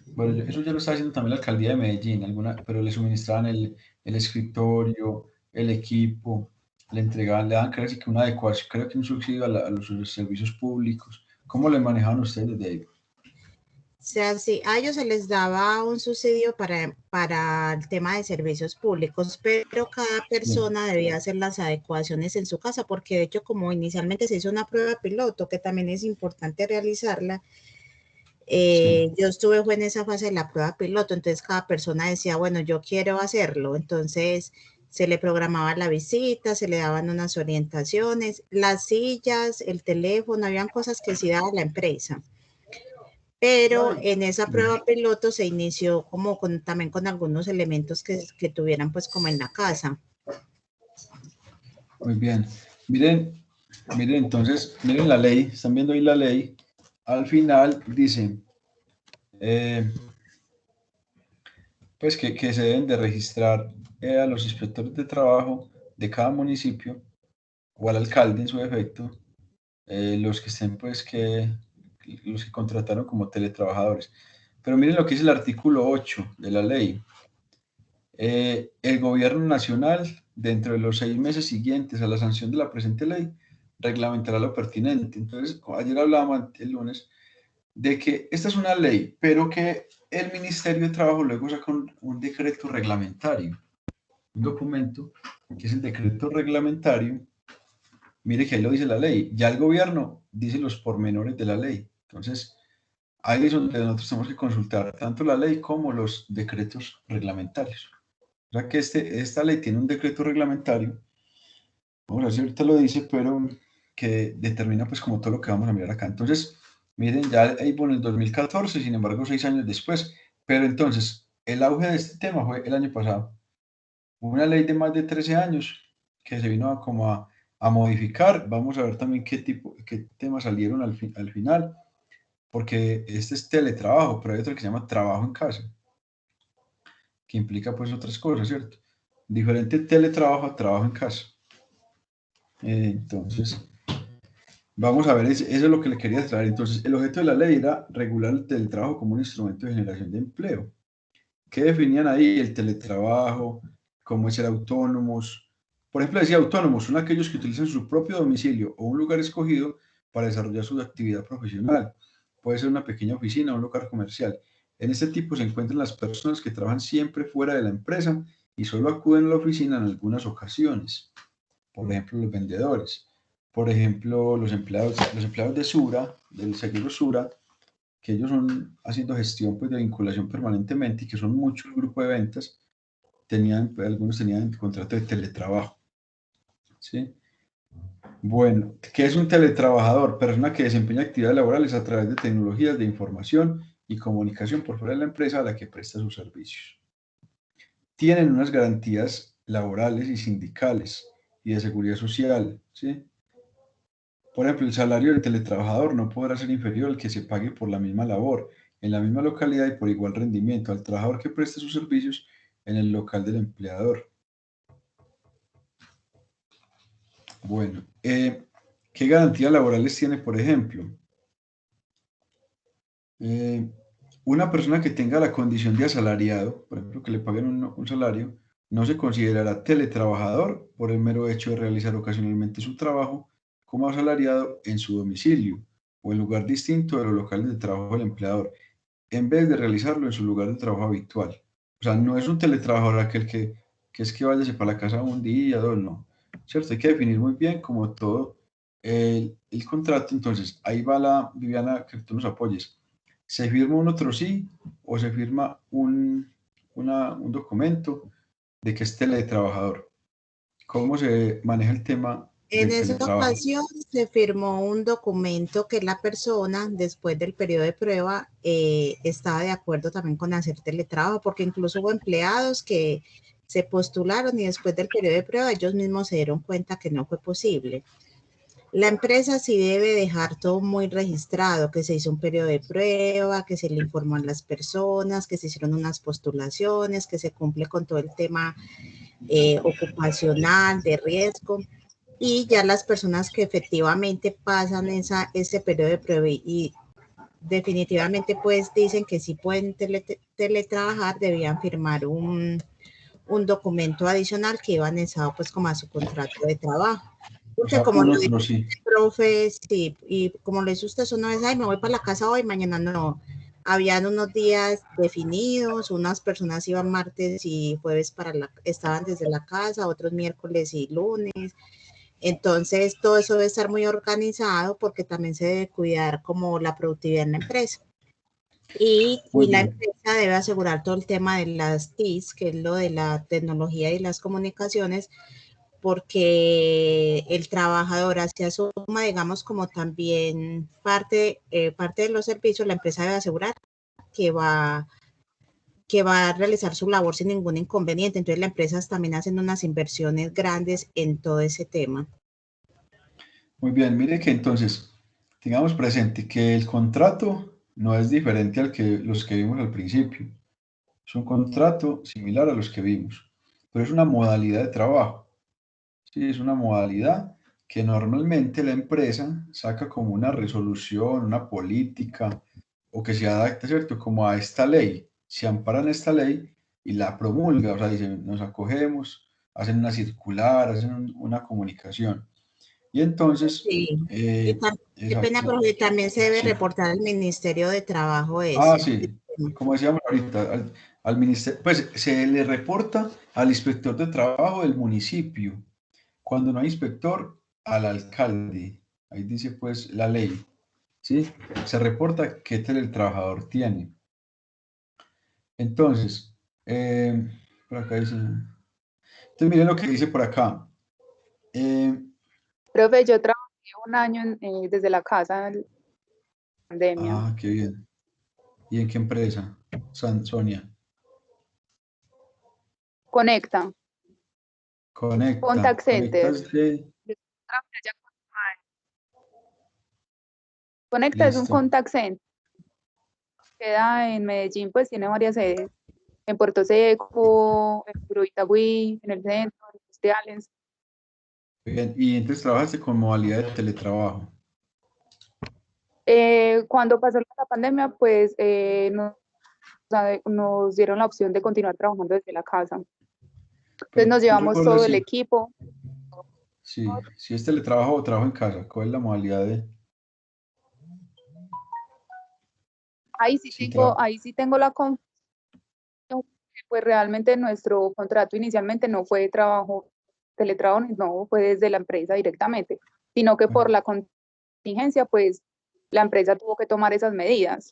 bueno, eso ya lo está haciendo también la alcaldía de Medellín, pero le suministraban el escritorio, el equipo, le daban casi que una adecuación, creo que un subsidio a los servicios públicos. ¿Cómo le manejaban ustedes desde ahí? O sea, sí, a ellos se les daba un subsidio para el tema de servicios públicos, pero cada persona debía hacer las adecuaciones en su casa, porque de hecho, como inicialmente se hizo una prueba piloto, que también es importante realizarla, yo estuve en esa fase de la prueba piloto, entonces cada persona decía, bueno, yo quiero hacerlo, entonces se le programaba la visita, se le daban unas orientaciones, las sillas, el teléfono, habían cosas que sí daba la empresa. Pero en esa prueba piloto se inició como también con algunos elementos que tuvieran pues como en la casa. Muy bien. Miren, entonces, miren la ley, están viendo ahí la ley. Al final dice, pues que se deben de registrar a los inspectores de trabajo de cada municipio o al alcalde en su defecto, los que estén pues los que contrataron como teletrabajadores. Pero miren lo que dice el artículo 8 de la ley. El gobierno nacional, dentro de los 6 meses siguientes a la sanción de la presente ley, reglamentará lo pertinente. Entonces, ayer hablábamos el lunes de que esta es una ley, pero que el Ministerio de Trabajo luego saca un decreto reglamentario, un documento que es el decreto reglamentario. Mire que ahí lo dice la ley, ya el gobierno dice los pormenores de la ley. Entonces, ahí es donde nosotros tenemos que consultar tanto la ley como los decretos reglamentarios. O sea que esta ley tiene un decreto reglamentario, vamos a ver si ahorita lo dice, pero que determina pues como todo lo que vamos a mirar acá. Entonces, miren, ya Avon en el 2014, sin embargo 6 años después, pero entonces el auge de este tema fue el año pasado. una ley de más de 13 años que se vino a modificar. Vamos a ver también qué temas salieron al final, porque este es teletrabajo, pero hay otro que se llama trabajo en casa, que implica pues otras cosas, ¿cierto? Diferente teletrabajo a trabajo en casa. Entonces, vamos a ver, eso es lo que le quería traer. Entonces, el objeto de la ley era regular el teletrabajo como un instrumento de generación de empleo. ¿Qué definían ahí? El teletrabajo, cómo es ser autónomos. Por ejemplo, decía autónomos, son aquellos que utilizan su propio domicilio o un lugar escogido para desarrollar su actividad profesional. Puede ser una pequeña oficina o un lugar comercial. En este tipo se encuentran las personas que trabajan siempre fuera de la empresa y solo acuden a la oficina en algunas ocasiones. Por ejemplo, los vendedores. Por ejemplo, los empleados de Sura, del seguro Sura, que ellos son haciendo gestión pues, de vinculación permanentemente y que son muchos grupos de ventas, algunos tenían contrato de teletrabajo. ¿Sí? Bueno, ¿qué es un teletrabajador? Persona que desempeña actividades laborales a través de tecnologías de información y comunicación por fuera de la empresa a la que presta sus servicios. Tienen unas garantías laborales y sindicales y de seguridad social, ¿sí? Por ejemplo, el salario del teletrabajador no podrá ser inferior al que se pague por la misma labor, en la misma localidad y por igual rendimiento al trabajador que preste sus servicios en el local del empleador. Bueno, ¿qué garantías laborales tiene, por ejemplo? Una persona que tenga la condición de asalariado, por ejemplo, que le paguen un salario, no se considerará teletrabajador por el mero hecho de realizar ocasionalmente su trabajo como asalariado en su domicilio o en lugar distinto de los locales de trabajo del empleador, en vez de realizarlo en su lugar de trabajo habitual. O sea, no es un teletrabajador aquel que es que váyase para la casa un día, dos, no. ¿Cierto? Hay que definir muy bien como todo el contrato. Entonces, ahí va Viviana, que tú nos apoyes. ¿Se firma un otro sí o se firma un documento de que es teletrabajador? ¿Cómo se maneja el tema En del esa teletrabajo? ocasión se firmó un documento que la persona, después del periodo de prueba, estaba de acuerdo también con hacer teletrabajo, porque incluso hubo empleados que se postularon y después del periodo de prueba ellos mismos se dieron cuenta que no fue posible. La empresa sí debe dejar todo muy registrado, que se hizo un periodo de prueba, que se le informó a las personas, que se hicieron unas postulaciones, que se cumple con todo el tema ocupacional, de riesgo, y ya las personas que efectivamente pasan ese periodo de prueba y definitivamente pues dicen que sí pueden teletrabajar, debían firmar un documento adicional que iba anexado pues como a su contrato de trabajo. Porque O sea, como un lo otro dice sí. el profe, sí, y como lo dice usted, eso no es, ay, me voy para la casa hoy, mañana no. Habían unos días definidos, unas personas iban martes y jueves estaban desde la casa, otros miércoles y lunes. Entonces, todo eso debe estar muy organizado porque también se debe cuidar como la productividad en la empresa. Y Muy la bien. empresa debe asegurar todo el tema de las TICs, que es lo de la tecnología y las comunicaciones, porque el trabajador así asuma, digamos, como también parte de los servicios, la empresa debe asegurar que va a realizar su labor sin ningún inconveniente. Entonces, las empresas también hacen unas inversiones grandes en todo ese tema. Muy bien, mire que entonces tengamos presente que el contrato no es diferente al que los que vimos al principio. Es un contrato similar a los que vimos, pero es una modalidad de trabajo. Sí, es una modalidad que normalmente la empresa saca como una resolución, una política, o que se adapta, ¿cierto? Como a esta ley. Se amparan esta ley y la promulga, o sea, dicen, nos acogemos, hacen una circular, hacen una comunicación. Y entonces, Sí. Qué pena, exacto, porque también se debe sí. reportar al Ministerio de Trabajo Ah, eso. sí, como decíamos ahorita, al ministerio, pues se le reporta al inspector de trabajo del municipio. Cuando no hay inspector, al alcalde. Ahí dice pues la ley, ¿sí? Se reporta qué teletrabajador tiene. Entonces, por acá dice, entonces miren lo que dice por acá. Profe, yo trabajé un año desde la casa en pandemia. Qué bien. ¿Y en qué empresa? Sonia. Conecta. Conecta. Contact Conecta Center. es de... Yo trabajé allá con Conecta es un Listo. contact center. Queda en Medellín, pues tiene varias sedes. En Puerto Seco, en Puro Itagüí, en el centro, en Industriales. Bien. Y entonces trabajaste con modalidad de teletrabajo. Cuando pasó la pandemia, pues nos dieron la opción de continuar trabajando desde la casa. Entonces Pero nos tú llevamos recuerdas todo el equipo. si es teletrabajo o trabajo en casa, ¿cuál es la modalidad de...? Ahí sí tengo la confusión, pues realmente nuestro contrato inicialmente no fue teletrabajo, no fue desde la empresa directamente, sino que por la contingencia, pues la empresa tuvo que tomar esas medidas.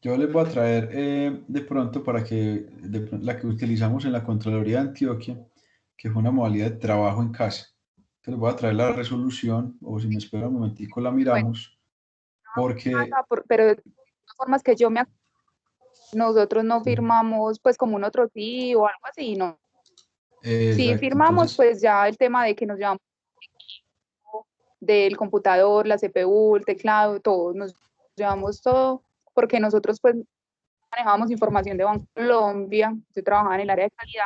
Yo les voy a traer de pronto para que la que utilizamos en la Contraloría de Antioquia, que es una modalidad de trabajo en casa. Entonces les voy a traer la resolución, o si me espera un momentico la miramos, porque... Pero de todas formas que nosotros no firmamos pues como un otro sí o algo así, no. Sí Exacto, firmamos entonces, pues ya el tema de que nos llevamos del computador, la CPU, el teclado, todo, nos llevamos todo, porque nosotros pues manejábamos información de Bancolombia, yo trabajaba en el área de calidad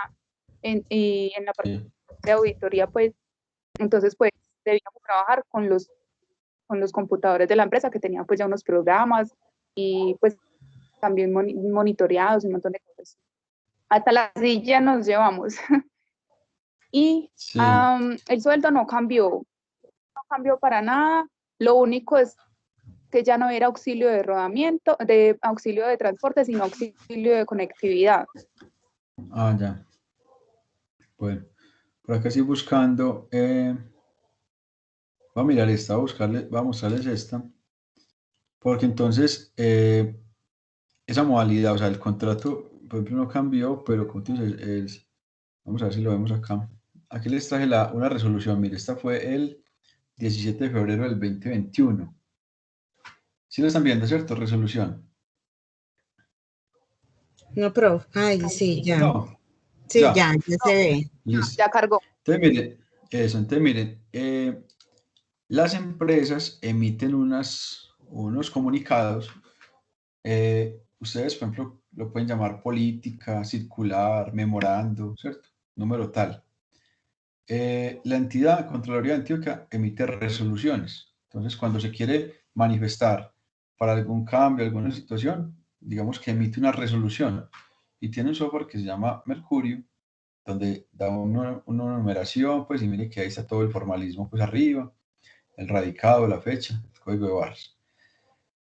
y en la parte de auditoría, pues, entonces pues debíamos trabajar con los computadores de la empresa que tenían pues ya unos programas y pues también monitoreados y un montón de cosas. Hasta la silla nos llevamos. Y sí. el sueldo no cambió para nada, lo único es que ya no era auxilio de rodamiento, de auxilio de transporte, sino auxilio de conectividad. Ah, ya. Bueno, por acá estoy buscando, voy a mirar esta, voy a mostrarles esta, porque entonces esa modalidad, o sea, el contrato, por ejemplo, no cambió, pero como tú dices, vamos a ver si lo vemos acá. Aquí les traje una resolución, mire, esta fue el 17 de febrero del 2021. ¿Sí lo están viendo, cierto? Resolución. No, prof. Ay, sí, ya. No. Sí, ya se ve. Listo. Ya cargó. Entonces miren, las empresas emiten unos comunicados. Ustedes, por ejemplo, lo pueden llamar política, circular, memorando, ¿cierto? Número tal. La entidad Contraloría de Antioquia emite resoluciones. Entonces, cuando se quiere manifestar para algún cambio, alguna situación, digamos que emite una resolución y tiene un software que se llama Mercurio, donde da una numeración, pues, y mire que ahí está todo el formalismo, pues, arriba, el radicado, la fecha, el código de barras.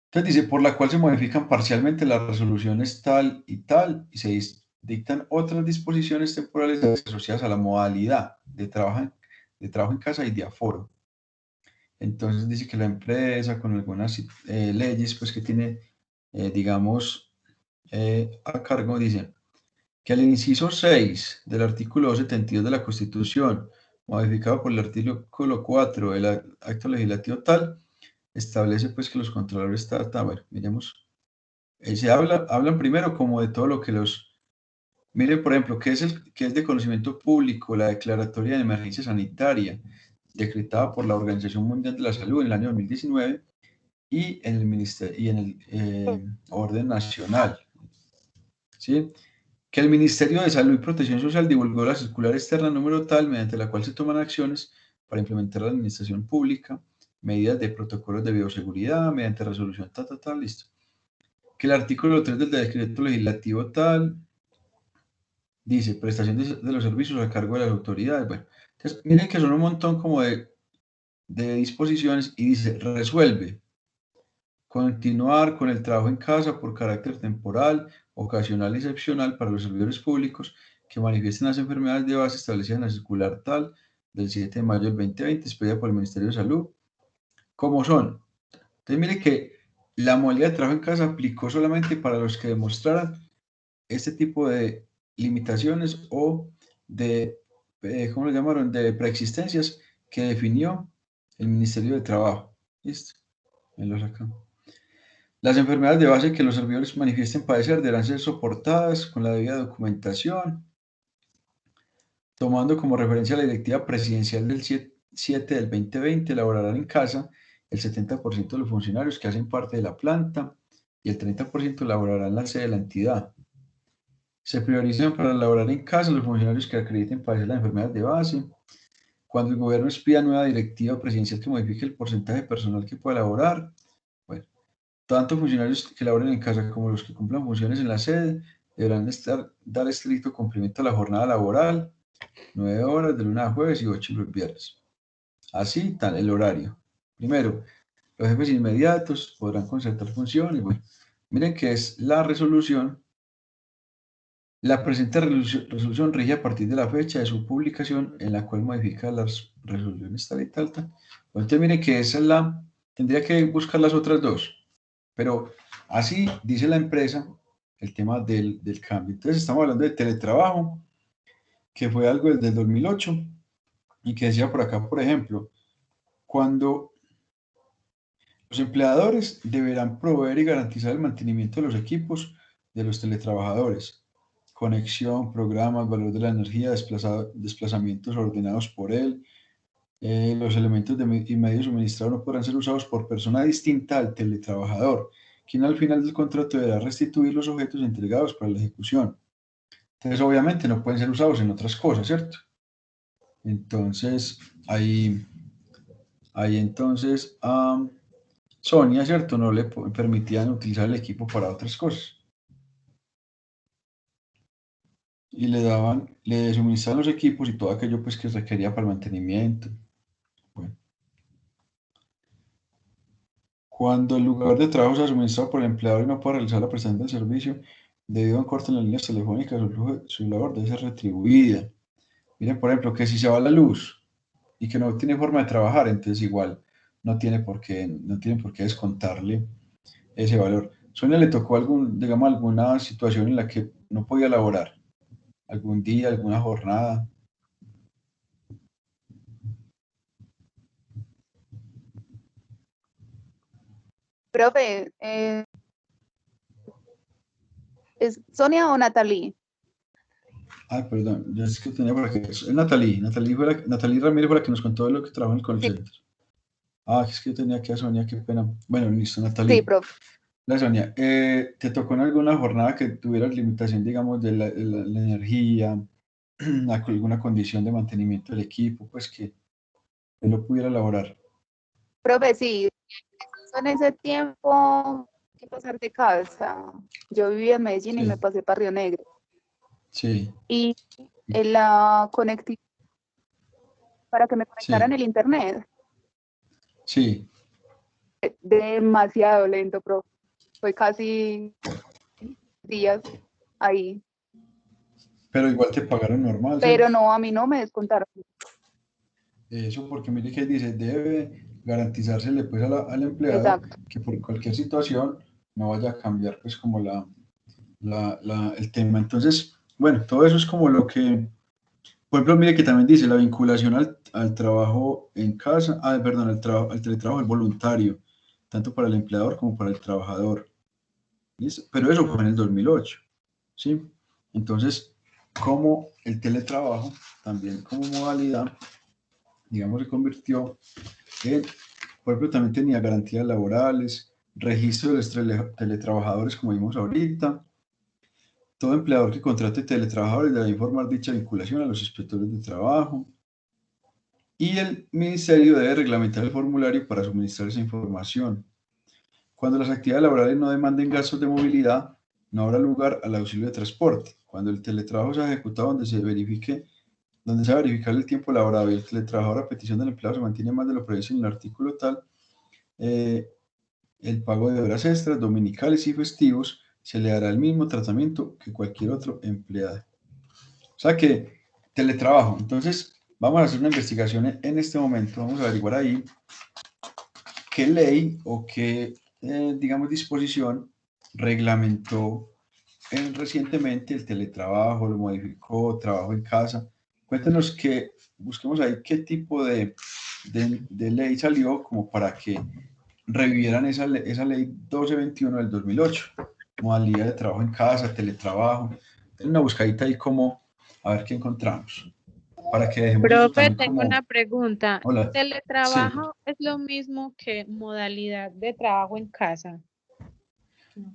Entonces dice, por la cual se modifican parcialmente las resoluciones tal, y se dictan otras disposiciones temporales asociadas a la modalidad de trabajo en casa y de aforo. Entonces dice que la empresa, con algunas leyes, pues, que tiene, digamos, a cargo, dice que al inciso 6 del artículo 272 de la Constitución, modificado por el artículo 4 del acto legislativo tal, establece pues que los controladores, bueno, miremos, hablan primero como de todo lo que miren, por ejemplo, que es de conocimiento público la declaratoria de emergencia sanitaria decretada por la Organización Mundial de la Salud en el año 2019 y en el ministerio y en el orden nacional, ¿sí? Que el Ministerio de Salud y Protección Social divulgó la circular externa número tal, mediante la cual se toman acciones para implementar la administración pública, medidas de protocolos de bioseguridad, mediante resolución tal, listo. Que el artículo 3 del decreto legislativo tal, dice, prestación de los servicios a cargo de las autoridades. Bueno, entonces, miren que son un montón como de disposiciones y dice, resuelve. Continuar con el trabajo en casa por carácter temporal, ocasional y excepcional para los servidores públicos que manifiesten las enfermedades de base establecidas en la circular tal del 7 de mayo del 2020, expedida por el Ministerio de Salud, como son. Entonces, mire que la modalidad de trabajo en casa aplicó solamente para los que demostraran este tipo de limitaciones o de, ¿cómo lo llamaron?, de preexistencias que definió el Ministerio de Trabajo. ¿Listo? Me lo sacan. Las enfermedades de base que los servidores manifiesten padecer deberán ser soportadas con la debida documentación. Tomando como referencia la directiva presidencial del 7 del 2020, laborarán en casa el 70% de los funcionarios que hacen parte de la planta y el 30% laborarán en la sede de la entidad. Se priorizan para laborar en casa los funcionarios que acrediten padecer las enfermedades de base. Cuando el gobierno expida nueva directiva presidencial que modifique el porcentaje de personal que pueda laborar, bueno, tanto funcionarios que laboren en casa como los que cumplan funciones en la sede deberán dar estricto cumplimiento a la jornada laboral, 9 horas de lunes a jueves y 8 los viernes. Así, tal el horario. Primero, los jefes inmediatos podrán concertar funciones. Bueno, miren que es la resolución. La presente resolución rige a partir de la fecha de su publicación en la cual modifica las resoluciones tal y tal, tal. Entonces miren que esa es la, tendría que buscar las otras dos, pero así dice la empresa el tema del cambio. Entonces estamos hablando de teletrabajo, que fue algo desde el 2008 y que decía por acá, por ejemplo, cuando los empleadores deberán proveer y garantizar el mantenimiento de los equipos de los teletrabajadores. Conexión, programas, valor de la energía, desplazamientos ordenados por él. Los elementos y medios suministrados no podrán ser usados por persona distinta al teletrabajador, quien al final del contrato deberá restituir los objetos entregados para la ejecución. Entonces, obviamente, no pueden ser usados en otras cosas, ¿cierto? Entonces, ahí entonces, Sonia, ¿cierto? No le permitían utilizar el equipo para otras cosas. Y le suministraban los equipos y todo aquello pues que requería para el mantenimiento. Bueno. Cuando el lugar de trabajo sea suministrado por el empleador y no pueda realizar la prestación del servicio debido a un corte en las líneas telefónicas, su labor debe ser retribuida. Miren, por ejemplo, que si se va la luz y que no tiene forma de trabajar, entonces igual no tienen por qué descontarle ese valor. Sonia le tocó alguna situación en la que no podía laborar, algún día, alguna jornada. Profe, ¿es Sonia o Natalie? Ay, perdón, yo es que tenía por aquí. Es Natalie Ramírez fue la que nos contó de lo que trabaja en el call center. Es que yo tenía aquí a Sonia, qué pena. Bueno, listo, Natalie. Sí, profe. La Sonia, ¿te tocó en alguna jornada que tuvieras limitación, digamos, de la energía, alguna condición de mantenimiento del equipo, pues que no pudiera laborar? Profe, sí, en ese tiempo que pasar de casa. Yo vivía en Medellín y me pasé para Río Negro. Sí. Y en la conectividad para que me conectaran el internet. Sí. Demasiado lento, profe. Fue casi días ahí. Pero igual te pagaron normal. Pero no, a mí no me descontaron. Eso porque mire que dice, debe garantizársele pues al empleado. Exacto. Que por cualquier situación no vaya a cambiar pues como el tema. Entonces, bueno, todo eso es como lo que, por ejemplo, mire que también dice la vinculación al trabajo en casa, perdón, al teletrabajo es voluntario, tanto para el empleador como para el trabajador. ¿Listo? Pero eso fue en el 2008, ¿sí? Entonces, como el teletrabajo también como modalidad, digamos, se convirtió en, por ejemplo, también tenía garantías laborales, registro de los teletrabajadores, como vimos ahorita. Todo empleador que contrate teletrabajadores debe informar dicha vinculación a los inspectores de trabajo. Y el ministerio debe reglamentar el formulario para suministrar esa información. Cuando las actividades laborales no demanden gastos de movilidad, no habrá lugar al auxilio de transporte. Cuando el teletrabajo sea ejecutado donde se va a verificar el tiempo laborado y el teletrabajador a petición del empleado se mantiene más de lo previsto en el artículo tal, el pago de horas extras, dominicales y festivos se le dará el mismo tratamiento que cualquier otro empleado. O sea que teletrabajo. Entonces, vamos a hacer una investigación en este momento. Vamos a averiguar ahí qué ley o qué, digamos, disposición reglamentó recientemente el teletrabajo, lo modificó, trabajo en casa. Cuéntenos busquemos ahí qué tipo de ley salió como para que revivieran esa ley 1221 del 2008, modalidad de trabajo en casa, teletrabajo. Den una buscadita ahí como a ver qué encontramos. para que dejemos Profe, también tengo como... una pregunta. Hola. Sí. ¿Teletrabajo es lo mismo que modalidad de trabajo en casa?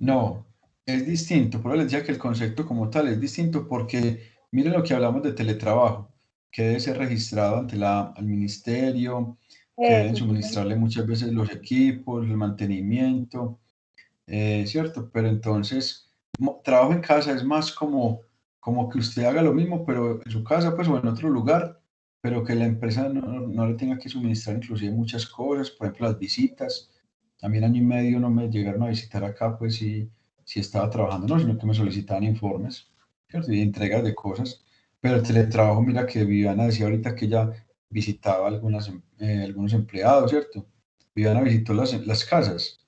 No, es distinto. Por eso les decía que el concepto como tal es distinto porque miren lo que hablamos de teletrabajo, que debe ser registrado ante al ministerio, que deben Eso sí. suministrarle muchas veces los equipos, el mantenimiento, ¿cierto? Pero entonces, trabajo en casa es más como que usted haga lo mismo, pero en su casa, pues, o en otro lugar, pero que la empresa no le tenga que suministrar inclusive muchas cosas, por ejemplo, las visitas. A mí en año y medio no me llegaron a visitar acá, pues, si estaba trabajando, no, sino que me solicitaban informes, ¿cierto? Y entregas de cosas. Pero el teletrabajo, mira que Viviana decía ahorita que ella visitaba algunos empleados, ¿cierto? Viviana visitó las casas.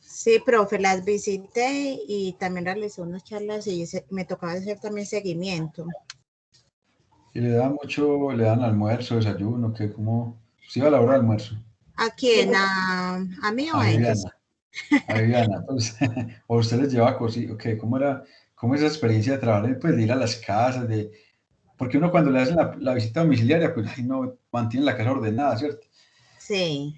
Sí, profe, las visité y también realicé unas charlas y me tocaba hacer también seguimiento. Y le dan almuerzo, desayuno, que como, si iba a la hora de almuerzo. ¿A quién? ¿A mí o A a ellos? Viviana, pues, o usted les lleva cosas, okay, cómo es esa experiencia de trabajar, pues, de ir a las casas, porque uno cuando le hacen la visita domiciliaria, pues, ahí no mantiene la casa ordenada, ¿cierto? Sí.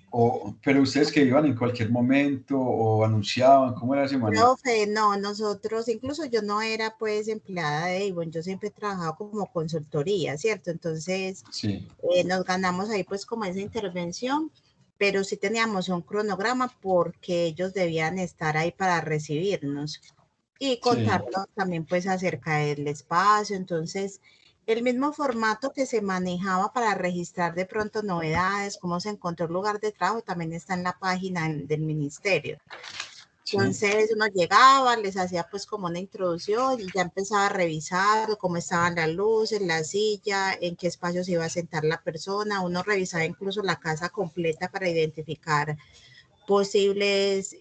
Pero ustedes que iban en cualquier momento o anunciaban, ¿cómo era ese manejo? Profe, no, nosotros, incluso yo no era pues empleada de Avon, yo siempre he trabajado como consultoría, ¿cierto? Entonces, Sí. Nos ganamos ahí pues como esa intervención, pero sí teníamos un cronograma porque ellos debían estar ahí para recibirnos y contarnos también pues acerca del espacio. Entonces, el mismo formato que se manejaba para registrar de pronto novedades, cómo se encontró el lugar de trabajo, también está en la página del ministerio. Entonces uno llegaba, les hacía pues como una introducción y ya empezaba a revisar cómo estaban las luces, la silla, en qué espacio se iba a sentar la persona. Uno revisaba incluso la casa completa para identificar posibles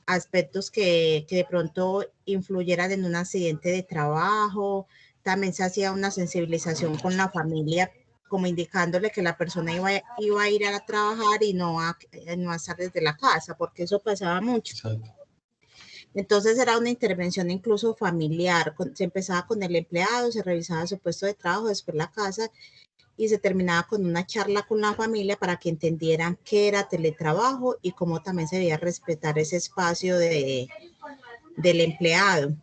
aspectos que de pronto influyeran en un accidente de trabajo. También se hacía una sensibilización con la familia, como indicándole que la persona iba a ir a trabajar y no a estar desde la casa, porque eso pasaba mucho. Exacto. Entonces era una intervención incluso familiar. Se empezaba con el empleado, se revisaba su puesto de trabajo, después la casa, y se terminaba con una charla con la familia para que entendieran qué era teletrabajo y cómo también se debía respetar ese espacio del empleado.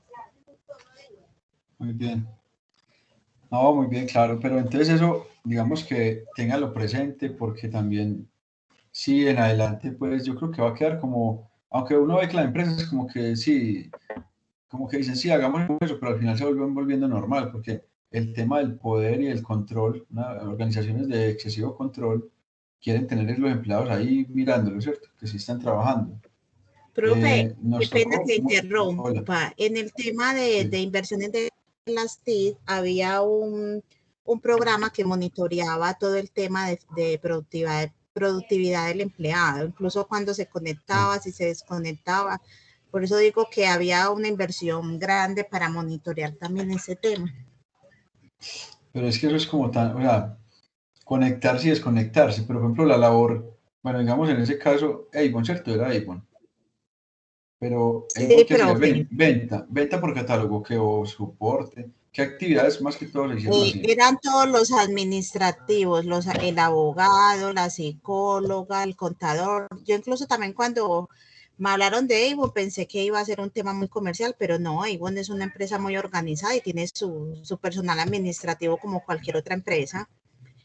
Muy bien. No, muy bien, claro, pero entonces eso, digamos que téngalo presente porque también, sí, en adelante, pues yo creo que va a quedar como, aunque uno ve que la empresa es como que sí, como que dicen, sí, hagamos eso, pero al final se vuelven volviendo normal, porque el tema del poder y el control, organizaciones de excesivo control, quieren tener los empleados ahí mirándolo, ¿cierto? Que sí están trabajando. Profe, qué Nos pena tocó... que Hola. interrumpa. En el tema de inversiones de las TIC había un programa que monitoreaba todo el tema de productividad del empleado, incluso cuando se conectaba, si se desconectaba. Por eso digo que había una inversión grande para monitorear también ese tema. Pero es que eso es como tan, o sea, conectarse y desconectarse, pero por ejemplo la labor, bueno, digamos en ese caso, Avon, ¿cierto? Era Avon. Pero Avon, ¿qué hacía? Venta por catálogo, o soporte, ¿qué actividades más que todo se hicieron así? Eran todos los administrativos, el abogado, la psicóloga, el contador. Yo incluso también cuando me hablaron de Avon pensé que iba a ser un tema muy comercial, pero no, Avon es una empresa muy organizada y tiene su personal administrativo como cualquier otra empresa.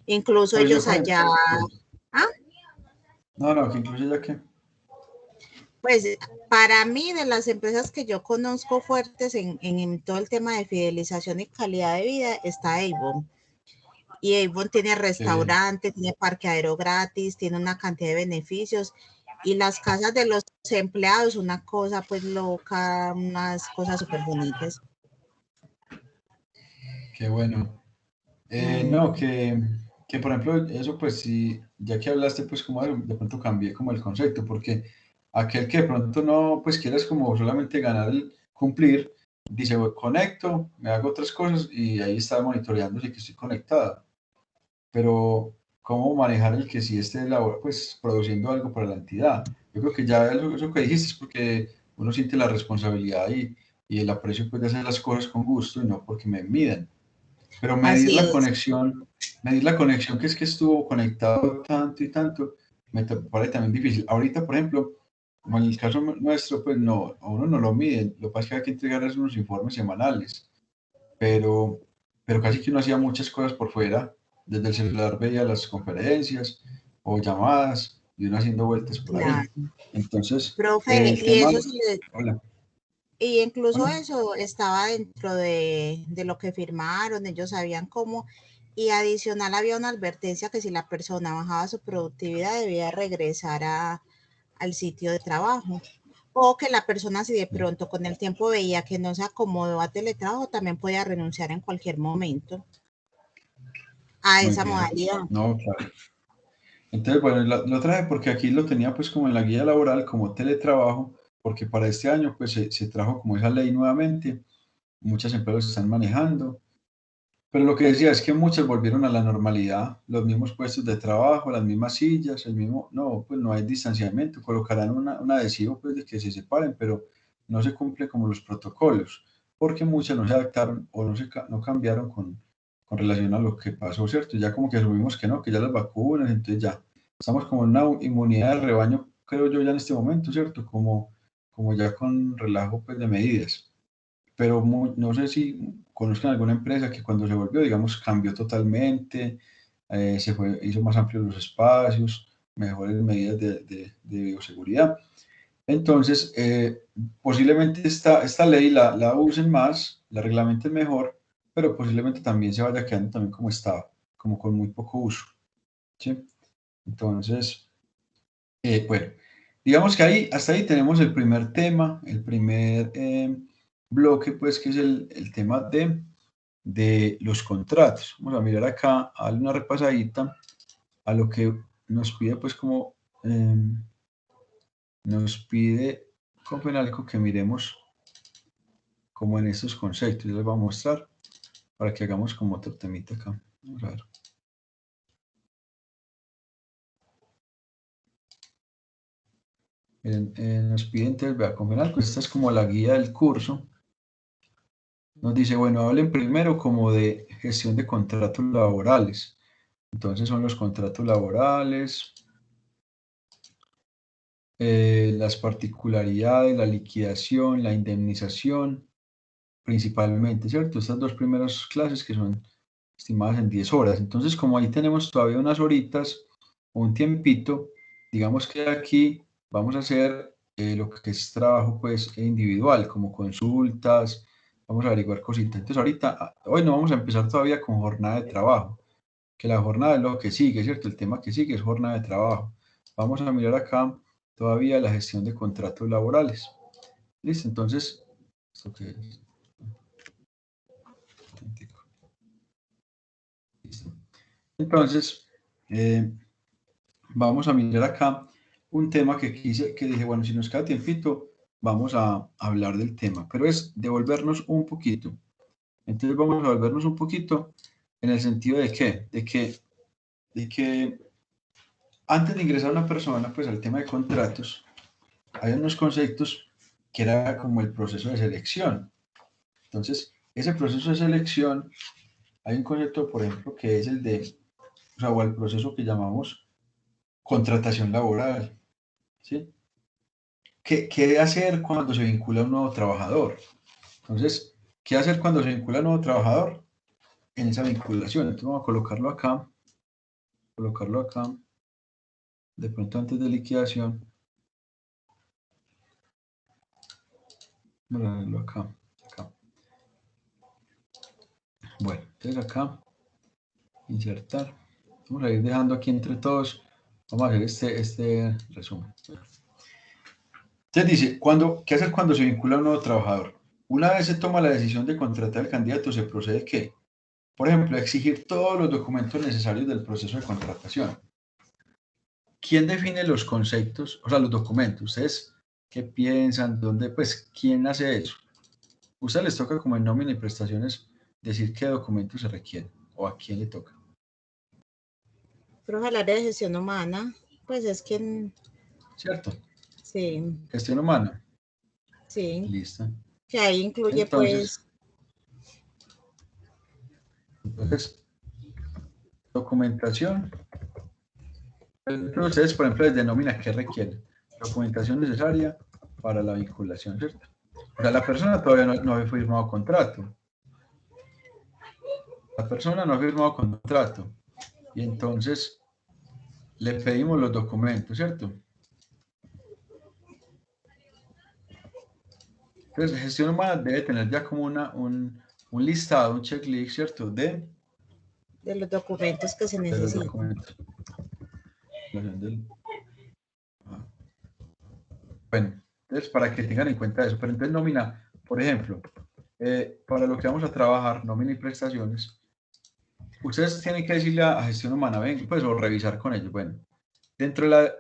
Incluso Pero ellos allá... ¿Ah? No, que incluso ya que... Pues para mí, de las empresas que yo conozco fuertes en todo el tema de fidelización y calidad de vida, está Avon. Y Avon tiene restaurante, tiene parqueadero gratis, tiene una cantidad de beneficios. Y las casas de los empleados, una cosa pues loca, unas cosas súper bonitas. Qué bueno. No, que por ejemplo, eso pues sí, ya que hablaste, pues como de pronto cambié como el concepto, porque aquel que de pronto no, pues quieras como solamente ganar cumplir, dice, conecto, me hago otras cosas y ahí está monitoreando si que estoy conectada. Pero, ¿cómo manejar el que sí esté pues produciendo algo para la entidad? Yo creo que ya eso que dijiste es porque uno siente la responsabilidad y el aprecio pues de hacer las cosas con gusto y no porque me midan. Pero medir Así la es. conexión que es que estuvo conectado tanto y tanto, me parece también difícil. Ahorita, por ejemplo, como en el caso nuestro, pues no, a uno no lo mide, lo que pasa es que hay que entregar unos informes semanales, pero casi que uno hacía muchas cosas por fuera, desde el celular veía las conferencias o llamadas y uno haciendo vueltas por ahí. Claro. Entonces, Profe, el y tema... eso Hola. y incluso Hola. eso estaba dentro de lo que firmaron, ellos sabían cómo, y adicional había una advertencia que si la persona bajaba su productividad debía regresar al sitio de trabajo, o que la persona si de pronto con el tiempo veía que no se acomodó a teletrabajo, también podía renunciar en cualquier momento a Muy esa bien. modalidad. No, claro. Entonces, bueno, lo traje porque aquí lo tenía pues como en la guía laboral, como teletrabajo, porque para este año pues se trajo como esa ley nuevamente, muchas empresas lo están manejando, pero lo que decía es que muchas volvieron a la normalidad, los mismos puestos de trabajo, las mismas sillas, el mismo, no, pues no hay distanciamiento, colocarán un adhesivo pues de que se separen, pero no se cumple como los protocolos, porque muchas no se adaptaron o no cambiaron con relación a lo que pasó, ¿cierto? Ya como que asumimos que no, que ya las vacunas, entonces ya estamos como en una inmunidad de rebaño, creo yo ya en este momento, ¿cierto? Como ya con relajo pues de medidas. Pero no sé si conozcan alguna empresa que cuando se volvió, digamos, cambió totalmente, hizo más amplios los espacios, mejores medidas de bioseguridad. Entonces, posiblemente esta ley la usen más, la reglamenten mejor, pero posiblemente también se vaya quedando también como estaba, como con muy poco uso, ¿sí? Entonces, bueno, digamos que hasta ahí tenemos el primer tema, el primer bloque, pues, que es el tema de los contratos. Vamos a mirar acá, a darle una repasadita a lo que nos pide, pues, como nos pide Copenhague que miremos como en estos conceptos. Les voy a mostrar para que hagamos como otro temita acá. Vamos a ver. Miren, nos pide entonces, vea, Copenhague, esta es como la guía del curso. Nos dice, bueno, hablen primero como de gestión de contratos laborales. Entonces son los contratos laborales, las particularidades, la liquidación, la indemnización, principalmente, ¿cierto? Estas dos primeras clases que son estimadas en 10 horas. Entonces, como ahí tenemos todavía unas horitas, un tiempito, digamos que aquí vamos a hacer lo que es trabajo pues individual, como consultas, vamos a averiguar cositas. Entonces, hoy no vamos a empezar todavía con jornada de trabajo, que la jornada es lo que sigue, ¿cierto? El tema que sigue es jornada de trabajo. Vamos a mirar acá todavía la gestión de contratos laborales. ¿Listo? Entonces, ¿esto qué es? Listo. Entonces, vamos a mirar acá un tema que dije, bueno, si nos queda tiempito, vamos a hablar del tema, pero es devolvernos un poquito. Entonces vamos a devolvernos un poquito en el sentido de qué, de que antes de ingresar a una persona, pues al tema de contratos, hay unos conceptos que era como el proceso de selección. Entonces, ese proceso de selección, hay un concepto, por ejemplo, que es el de, o el proceso que llamamos contratación laboral, ¿sí? ¿Qué hacer cuando se vincula un nuevo trabajador? Entonces, ¿qué hacer cuando se vincula un nuevo trabajador? En esa vinculación. Entonces, vamos a colocarlo acá, de pronto antes de liquidación. Vamos a verlo acá. Bueno, entonces acá, insertar. Vamos a ir dejando aquí entre todos. Vamos a hacer este resumen. Entonces dice, ¿qué hacer cuando se vincula un nuevo trabajador? Una vez se toma la decisión de contratar al candidato, se procede ¿qué? Por ejemplo, exigir todos los documentos necesarios del proceso de contratación. ¿Quién define los conceptos, o sea, los documentos? ¿Ustedes qué piensan? ¿Dónde, pues, quién hace eso? ¿Ustedes les toca como en nómina y prestaciones decir qué documentos se requieren o a quién le toca? Pero el área de gestión humana, pues es quien... ¿Cierto? Sí. Gestión humana. Sí. Listo. Que ahí incluye Entonces, pues... Entonces, documentación. Entonces, ustedes, por ejemplo, les denomina qué requieren. Documentación necesaria para la vinculación, ¿cierto? O sea, la persona todavía no ha firmado contrato. La persona no ha firmado contrato. Y entonces le pedimos los documentos, ¿cierto? Entonces, gestión humana debe tener ya como un listado, un checklist, ¿cierto? De los documentos que se de los necesitan. documentos. Bueno, entonces para que tengan en cuenta eso, pero entonces nómina, por ejemplo, para lo que vamos a trabajar, nómina y prestaciones, ustedes tienen que decirle a gestión humana, ven, pues, o revisar con ellos. Bueno,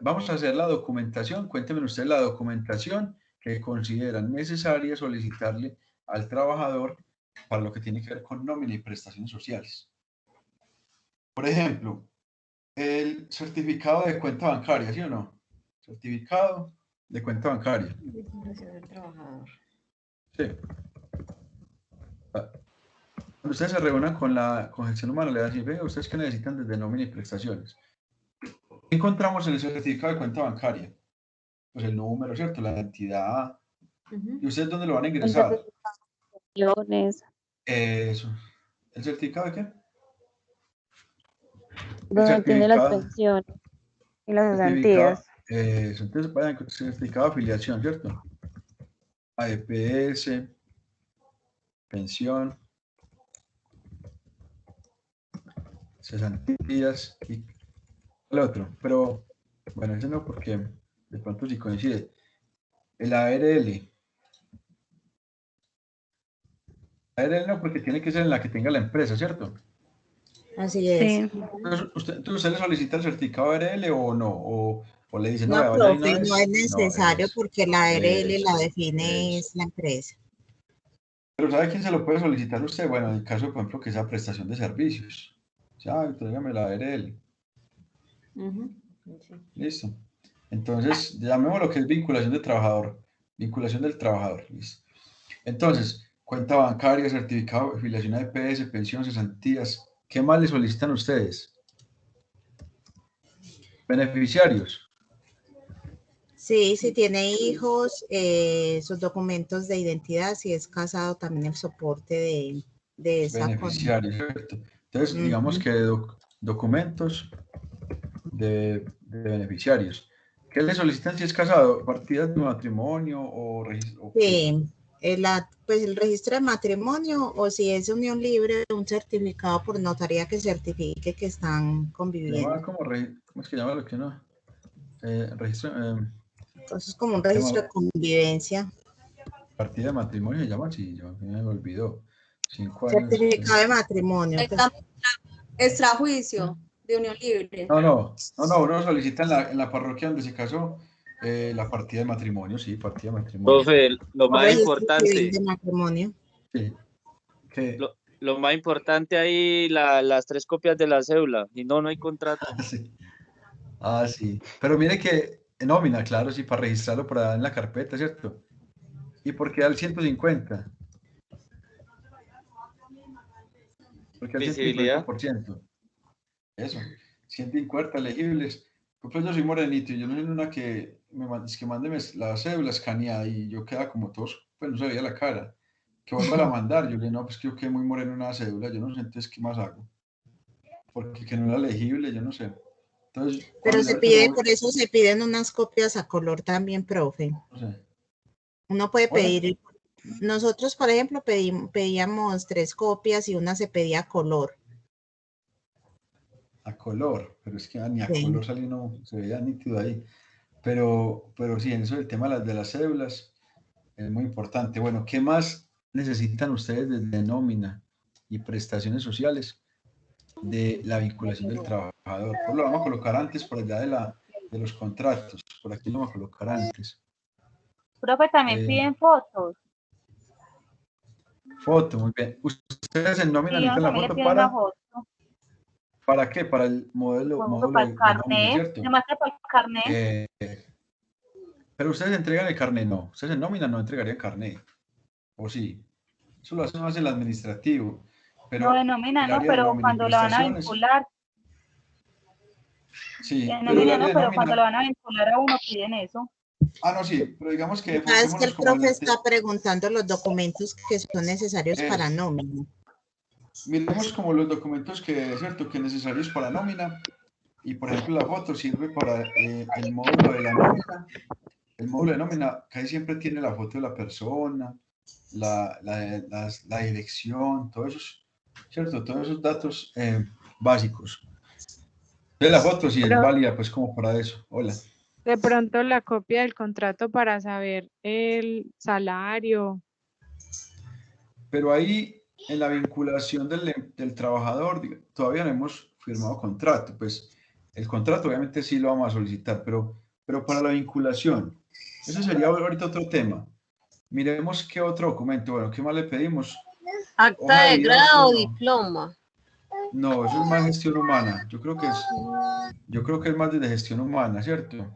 vamos a hacer la documentación, cuéntenme ustedes la documentación que consideran necesaria solicitarle al trabajador para lo que tiene que ver con nómina y prestaciones sociales. Por ejemplo, el certificado de cuenta bancaria, ¿sí o no? Certificado de cuenta bancaria. Del trabajador. Sí. Cuando ustedes se reúnan con gestión humana, le van a decir, venga, ¿ustedes qué necesitan desde nómina y prestaciones? ¿Qué encontramos en el certificado de cuenta bancaria? Pues el número, ¿cierto? La entidad. ¿Y ustedes dónde lo van a ingresar? Eso. ¿El certificado de qué? Donde tiene las pensiones y las cesantías. Eso. Entonces vayan con certificado de afiliación, ¿cierto? AEPS, pensión, cesantías y el otro. Pero, bueno, ese no, porque de pronto sí coincide. El ARL. ARL no, porque tiene que ser en la que tenga la empresa, ¿cierto? Así es. Sí. Entonces, ¿usted le solicita el certificado ARL o no? O le dice, No, no, vaya profe, no es necesario porque la ARL la define es la empresa. Pero ¿sabe quién se lo puede solicitar usted? Bueno, en el caso, por ejemplo, que sea prestación de servicios. Ya, tráigame la ARL. Sí. Listo. Entonces, llamémoslo que es vinculación de trabajador. Vinculación del trabajador. Listo. Entonces, cuenta bancaria, certificado de afiliación a EPS, pensión, cesantías. ¿Qué más le solicitan ustedes? Beneficiarios. Sí, si tiene hijos, sus documentos de identidad, si es casado, también el soporte de esa beneficiarios, ¿cierto? Entonces, digamos que documentos de beneficiarios. ¿Qué le solicitan si es casado? ¿Partidas de matrimonio o registro? Sí, pues el registro de matrimonio o si es unión libre, un certificado por notaría que certifique que están conviviendo. ¿Cómo es que llama lo que no? Registro. Entonces, como un registro de convivencia. Partida de matrimonio se llama así, yo me olvidó. 5 años. Certificado de matrimonio. Extrajuicio de unión libre. No, uno solicita en la parroquia donde se casó la partida de matrimonio, sí, partida de matrimonio. Profe, lo más importante. De matrimonio. Sí. Lo más importante ahí, las 3 copias de la cédula, y no hay contrato. Sí. Sí. Pero mire que nómina, claro, sí, para registrarlo por en la carpeta, ¿cierto? ¿Y por qué al 150? Porque al 150%. Eso, 150 elegibles. Por ejemplo, yo soy morenito y yo no soy una que mándeme la cédula escaneada y yo queda como todos, pues no se veía la cara. Que vuelva a mandar, yo le digo, no, pues que yo quedé muy moreno en una cédula, yo no sé, entonces, ¿qué más hago? Porque que no era legible, yo no sé. Entonces, pero se pide, por eso se piden unas copias a color también, profe. No sé. Uno puede pedir, nosotros, por ejemplo, pedíamos 3 copias y una se pedía a color. A color, pero es que ni a color salió, no se veía nítido ahí. Pero sí, en eso el tema de las cédulas es muy importante. Bueno, ¿qué más necesitan ustedes desde nómina y prestaciones sociales de la vinculación del trabajador? Pues lo vamos a colocar antes por allá de los contratos. Por aquí lo vamos a colocar antes. Profe, también piden fotos. Foto, muy bien. Ustedes en nómina necesitan la foto ¿para qué? Para el módulo para el carnet, nómina, ¿cierto? Además que para el carnet. Pero ustedes entregan el carnet, no. Ustedes en nómina no entregarían carnet. ¿O sí? Eso lo hace más el administrativo. Pero no de nómina, el no, área de pero nómina y cuando la van a prestaciones, vincular, sí, en pero el nómina área no, de pero cuando la nómina, van a vincular a uno piden eso. no, sí, pero digamos que Acá es que enfoquémonos el como en profe el está preguntando los documentos que son necesarios para eso. nómina. Miremos como los documentos que es cierto que necesarios para nómina, y por ejemplo la foto sirve para el módulo de la nómina. El módulo de nómina casi siempre tiene la foto de la persona, la dirección, todos esos, ¿cierto? Todos esos datos básicos. De la foto sí es Pero válida, pues como para eso. Hola. de pronto la copia del contrato para saber el salario. Pero ahí, en la vinculación del trabajador, todavía no hemos firmado contrato. Pues el contrato obviamente sí lo vamos a solicitar, pero para la vinculación, eso sería ahorita otro tema. Miremos qué otro documento, bueno, ¿qué más le pedimos? Acta Hoja de de vida, usted grado o no. diploma. No, eso es más gestión humana. Yo creo que es más de gestión humana, ¿cierto?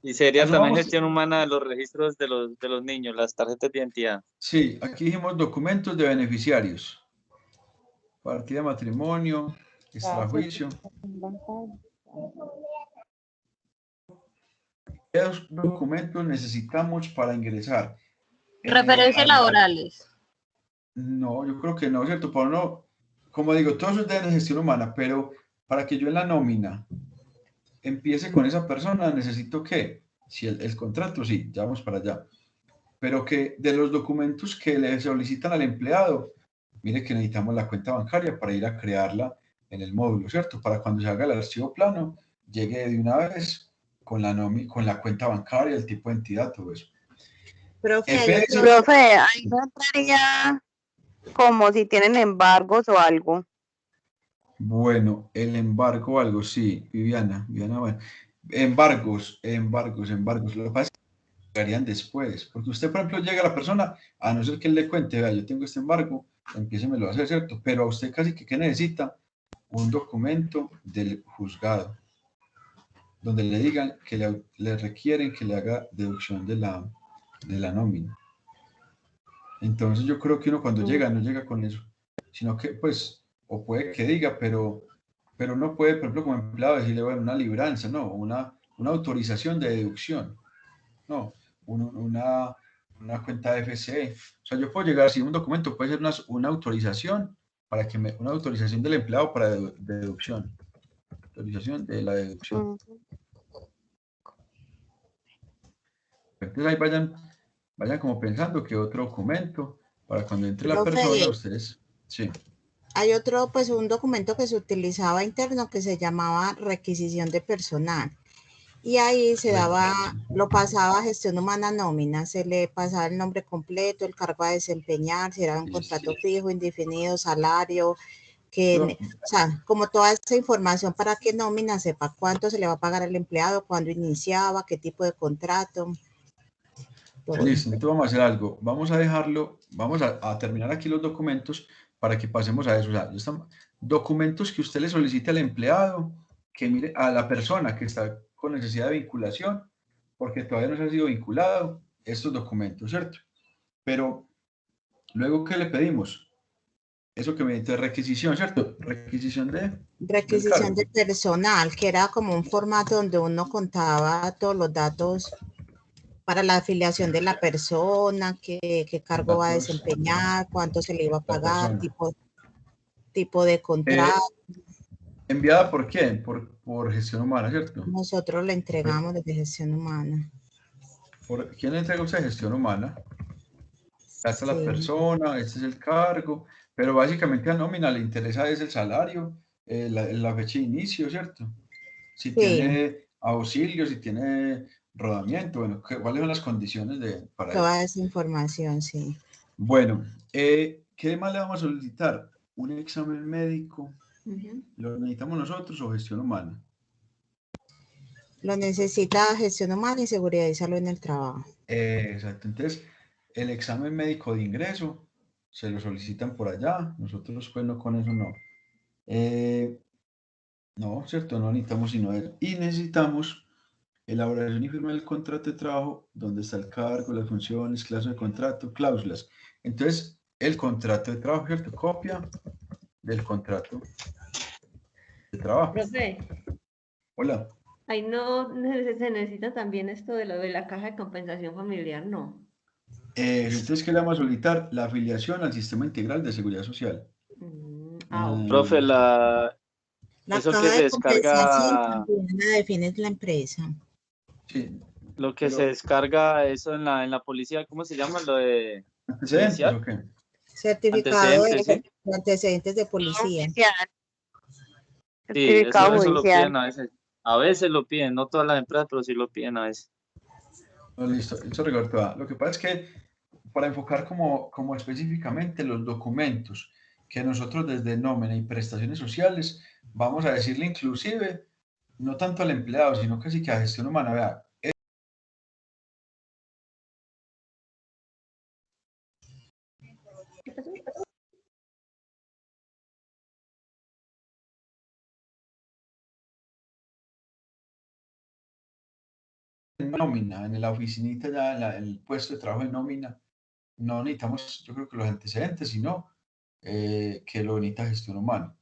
Y sería también Asumamos, gestión humana de los registros de los niños, las tarjetas de identidad. sí, aquí dijimos documentos de beneficiarios. Partida de matrimonio, extrajuicio. ¿Qué documentos necesitamos para ingresar? Referencias laborales. No, yo creo que no, ¿cierto? Por no, como digo, todo eso es de gestión humana, pero para que yo en la nómina empiece con esa persona, necesito que, si el contrato, sí, ya vamos para allá, pero que de los documentos que le solicitan al empleado, mire que necesitamos la cuenta bancaria para ir a crearla en el módulo, ¿cierto? Para cuando se haga el archivo plano, llegue de una vez con la cuenta bancaria, el tipo de entidad, todo eso. Profe, ahí no entraría como si tienen embargos o algo. Bueno, el embargo, algo, sí, Viviana, bueno, embargos. Lo que pasa es que llegarían después, porque usted, por ejemplo, llega a la persona, a no ser que él le cuente, vea, yo tengo este embargo, empiécemelo a hacer, ¿cierto? Pero a usted casi que necesita un documento del juzgado, donde le digan que le requieren que le haga deducción de la nómina. Entonces yo creo que uno cuando llega, no llega con eso, sino que pues, o puede que diga, pero no puede, por ejemplo, como empleado decirle, bueno, una libranza, no, una autorización de deducción, no, una cuenta de FC. O sea, yo puedo llegar, si un documento puede ser una autorización, para que una autorización del empleado para deducción, autorización de la deducción. Entonces ahí vayan como pensando que otro documento, para cuando entre la persona, ustedes, sí. Hay otro, pues un documento que se utilizaba interno que se llamaba requisición de personal. Y ahí se daba, lo pasaba a gestión humana nómina, se le pasaba el nombre completo, el cargo a desempeñar, si era un contrato fijo, indefinido, salario, o sea, como toda esa información para que nómina sepa cuánto se le va a pagar al empleado, cuándo iniciaba, qué tipo de contrato. Listo, entonces vamos a hacer algo. Vamos a dejarlo, vamos a terminar aquí los documentos para que pasemos a eso. O sea, documentos que usted le solicite al empleado, que mire a la persona que está con necesidad de vinculación, porque todavía no se ha sido vinculado, estos documentos, ¿cierto? Pero luego, ¿qué le pedimos? Eso que me dice requisición, ¿cierto? Requisición de personal, que era como un formato donde uno contaba todos los datos para la afiliación de la persona, qué cargo va a desempeñar, cuánto se le iba a pagar, tipo de contrato. ¿Enviada por quién? Por gestión humana, ¿cierto? Nosotros le entregamos desde gestión humana. ¿Quién le entrega usted gestión humana? Esta es la persona, este es el cargo, pero básicamente a nómina le interesa es el salario, la fecha de inicio, ¿cierto? Si tiene auxilio, si tiene rodamiento, bueno, ¿cuáles son las condiciones para toda esa información, sí. Bueno, ¿qué más le vamos a solicitar? ¿Un examen médico? ¿Lo necesitamos nosotros o gestión humana? Lo necesita gestión humana y seguridad y salud en el trabajo. Exacto, entonces el examen médico de ingreso se lo solicitan por allá, nosotros pues no, con eso no. No, ¿cierto? No necesitamos sino él. Y necesitamos elaboración y firma del contrato de trabajo, donde está el cargo, las funciones, clase de contrato, cláusulas. Entonces, el contrato de trabajo, ¿cierto? Copia del contrato de trabajo. Profe, Hola. ahí no se necesita también esto de lo de la caja de compensación familiar, ¿no? Entonces, ¿qué le vamos a solicitar? La afiliación al Sistema Integral de Seguridad Social. Profe, La eso caja que se de compensación descarga, también la define la empresa. Sí. lo que se descarga, eso en la policía, ¿cómo se llama? Lo de ¿Antecedentes policial. o qué? Certificado Antecedentes, de antecedentes de policía. Sí, Certificado eso lo judicial. piden a veces. A veces lo piden, no todas las empresas, pero sí lo piden a veces. No, listo. Eso Rigoberto. Lo que pasa es que para enfocar como específicamente los documentos que nosotros desde nómina y prestaciones sociales vamos a decirle inclusive, no tanto al empleado, sino casi que a gestión humana. Vea, nómina, en la oficinita ya, en el puesto de trabajo de nómina, no necesitamos, yo creo que los antecedentes, sino que lo necesita gestión humana.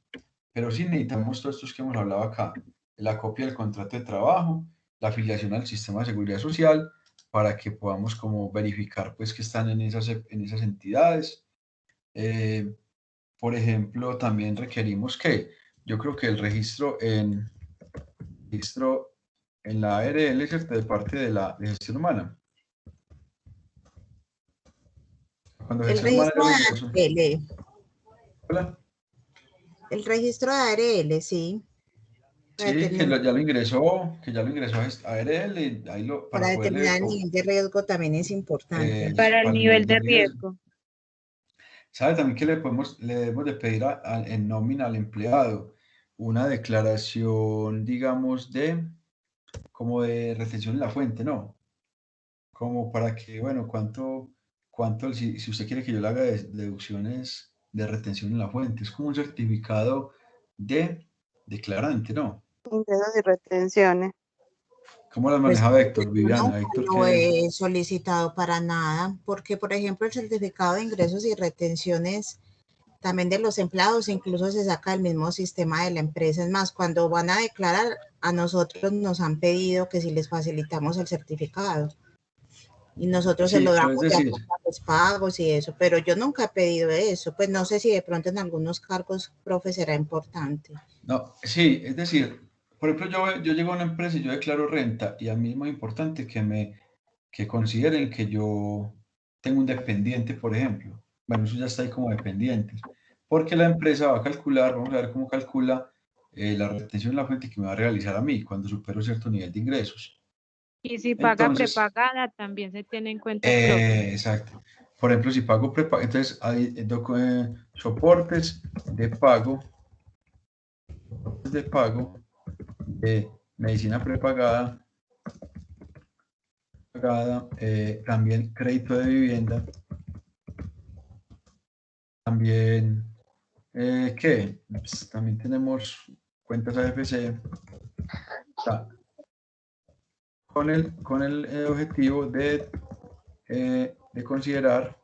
Pero sí necesitamos todos estos que hemos hablado acá, la copia del contrato de trabajo, la afiliación al sistema de seguridad social, para que podamos como verificar pues que están en esas entidades. Por ejemplo, también requerimos que, yo creo que el registro en la ARL, ¿cierto? De parte de gestión humana. Cuando El gestión humana registro de ARL. Hola. El registro de ARL, sí. Sí, que ya lo ingresó a ARL, y ahí para determinar el nivel de riesgo también es importante. Para el nivel de riesgo. ¿Sabe también que le debemos de pedir en nómina al empleado una declaración, digamos, como de retención en la fuente, ¿no? Como para que, bueno, si usted quiere que yo le haga deducciones de retención en la fuente, es como un certificado de declarante, ¿no? Ingresos y retenciones. ¿Cómo las maneja Héctor, Viviana? No, Héctor, no he solicitado para nada, porque por ejemplo el certificado de ingresos y retenciones también de los empleados incluso se saca del mismo sistema de la empresa. Es más, cuando van a declarar, a nosotros nos han pedido que si les facilitamos el certificado y nosotros se lo damos de acuerdo a los pagos y eso, pero yo nunca he pedido eso, pues no sé si de pronto en algunos cargos, profe, será importante. No, sí, es decir, por ejemplo, yo llego a una empresa y yo declaro renta y a mí es muy importante que consideren que yo tengo un dependiente, por ejemplo. Bueno, eso ya está ahí como dependiente, porque la empresa va a calcular, vamos a ver cómo calcula la retención en la fuente que me va a realizar a mí cuando supero cierto nivel de ingresos. Y si paga prepagada, también se tiene en cuenta. Exacto. Por ejemplo, si pago prepagada, entonces hay soportes de pago de medicina prepagada, también crédito de vivienda, también pues, también tenemos cuentas AFC, con el objetivo de considerar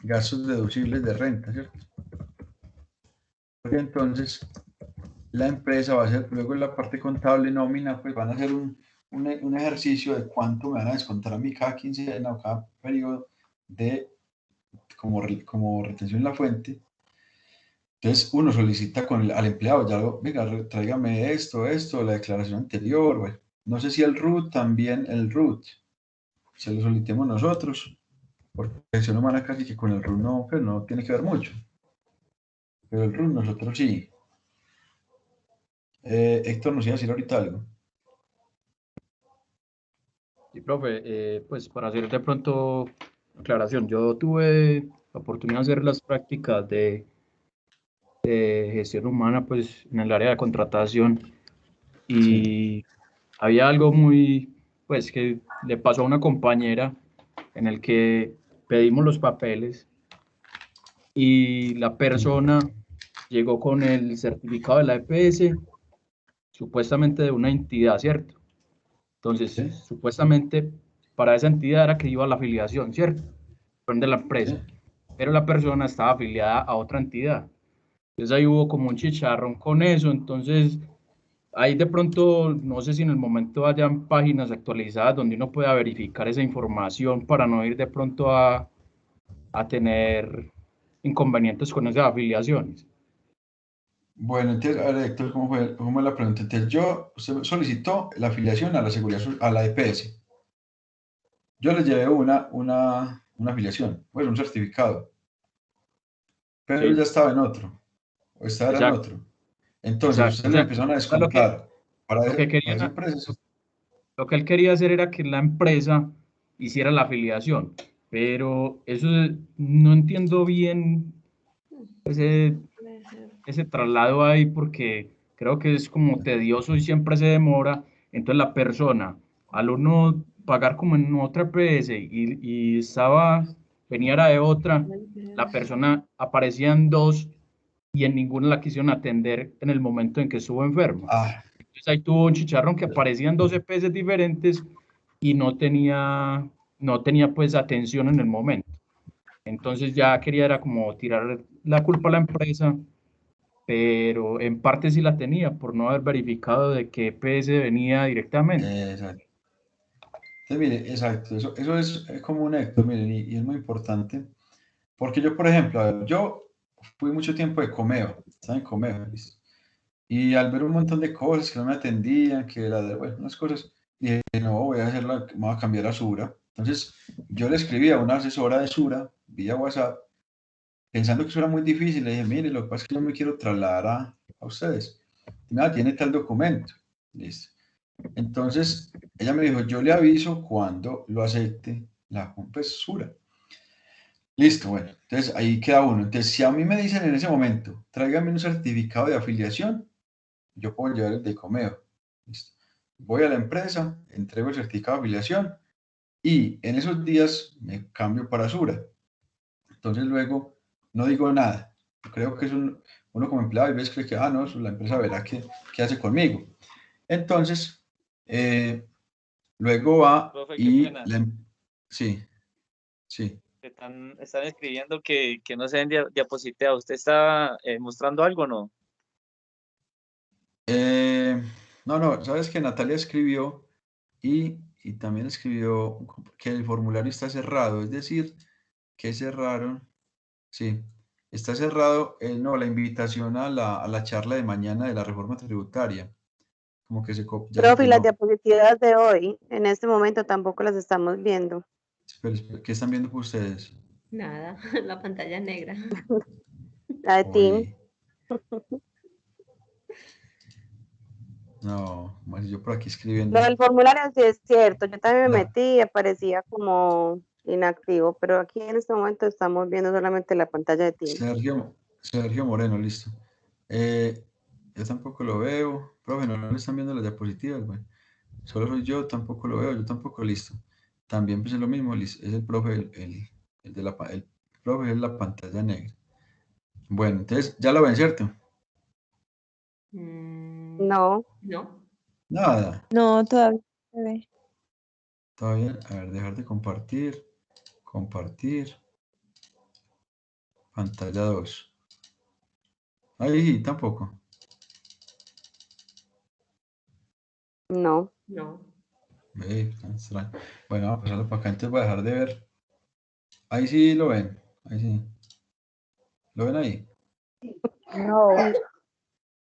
gastos deducibles de renta, ¿cierto? Porque entonces la empresa va a hacer, luego en la parte contable nómina, pues van a hacer un ejercicio de cuánto me van a descontar a mí cada quincena o cada periodo de como retención en la fuente. Entonces uno solicita al empleado, venga, tráigame esto, la declaración anterior, bueno, no sé si el RUT también, se lo solicitemos nosotros, porque gestión humana casi que con el RUT no, pero no tiene que ver mucho, pero el RUT nosotros sí. Héctor, ¿nos iba a decir ahorita algo? Sí, profe, pues para hacer de pronto aclaración, yo tuve la oportunidad de hacer las prácticas de gestión humana pues en el área de contratación y había algo pues que le pasó a una compañera en el que pedimos los papeles y la persona llegó con el certificado de la EPS, supuestamente de una entidad, ¿cierto? Entonces, supuestamente para esa entidad era que iba a la afiliación, ¿cierto? de la empresa, pero la persona estaba afiliada a otra entidad. Entonces ahí hubo como un chicharrón con eso, entonces ahí de pronto, no sé si en el momento hayan páginas actualizadas donde uno pueda verificar esa información para no ir de pronto a tener inconvenientes con esas afiliaciones. Bueno, entonces, a ver, Héctor, ¿cómo fue la pregunta? Entonces, usted solicitó la afiliación a la seguridad, a la EPS. Yo les llevé una afiliación, pues un certificado, pero Sí. ya estaba en otro, o estaba en otro. Entonces, Exacto. ustedes le empezaron a descontar para esa empresa. Lo que él quería hacer era que la empresa hiciera la afiliación, pero eso no entiendo bien ese traslado ahí porque creo que es como tedioso y siempre se demora. Entonces la persona, al uno pagar como en otra EPS y venía era de otra, la persona aparecía en dos y en ninguna la quisieron atender en el momento en que estuvo enfermo. Entonces ahí tuvo un chicharrón que aparecía en dos EPS diferentes y no tenía pues atención en el momento. Entonces ya quería era como tirar la culpa a la empresa, pero en parte sí la tenía por no haber verificado de qué EPS venía directamente. Exacto. Entonces, mire, exacto, eso es como un Héctor, miren, y es muy importante, porque yo, por ejemplo, a ver, yo fui mucho tiempo de Comeo, ¿saben? Comeo, ¿listo? Y al ver un montón de cosas que no me atendían, que bueno, unas cosas, dije, no, voy a hacerla, me voy a cambiar a Sura. Entonces, yo le escribí a una asesora de Sura, vía WhatsApp, pensando que eso era muy difícil. Le dije, mire, lo que pasa es que yo me quiero trasladar a ustedes. Nada, tiene tal documento. Listo. Entonces, ella me dijo, yo le aviso cuando lo acepte la Sura. Listo, bueno, entonces ahí queda uno. Entonces, si a mí me dicen en ese momento, tráigame un certificado de afiliación, yo puedo llevar el de Comeo. Listo. Voy a la empresa, entrego el certificado de afiliación y en esos días me cambio para Sura. Entonces luego no digo nada. Yo creo que es uno como empleado y ves que, no, la empresa verá qué hace conmigo. Entonces, luego va Profe, qué y pena. Sí. Están escribiendo que no se ven diapositivas. ¿Usted está mostrando algo o no? No, sabes que Natalia escribió y también escribió que el formulario está cerrado, es decir, que cerraron, sí, está cerrado, no, la invitación a la charla de mañana de la reforma tributaria, como que ya se Profe, las llenó. diapositivas de hoy, en este momento tampoco las estamos viendo. Espera, ¿qué están viendo ustedes? Nada, la pantalla negra. La de Team. No, yo por aquí escribiendo. Lo del formulario sí es cierto, yo también me metí y aparecía como inactivo, pero aquí en este momento estamos viendo solamente la pantalla de Team. Sergio Moreno, listo. Yo tampoco lo veo. Profe, no le están viendo las diapositivas, güey. Solo soy yo, tampoco lo veo, yo tampoco, listo. También pues es lo mismo, es el profe, el profe es la pantalla negra. Bueno, entonces, ya lo ven, ¿cierto? No. Nada. No, todavía se ve. Todavía, a ver, dejar de compartir. Compartir. Pantalla 2. Ahí tampoco. No. Extraño. Bueno, vamos a pasarlo para acá, entonces voy a dejar de ver. Ahí sí lo ven, ahí sí. ¿Lo ven ahí? No.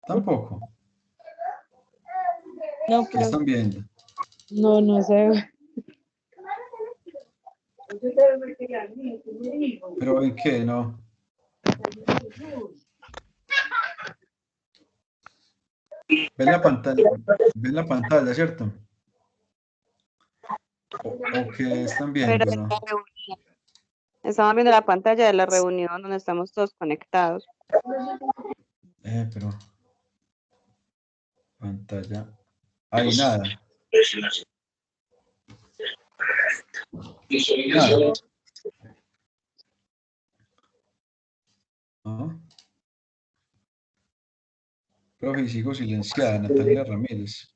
Tampoco. No, ¿Qué están viendo? no se ve. ¿Pero en qué? No. ¿Ven la pantalla, cierto? ¿O qué están viendo? Pero ¿No? estamos viendo la pantalla de la reunión donde estamos todos conectados. Pero pantalla. Ahí nada. Nada. ¿No? Profe, sigo silenciada, Natalia Ramírez.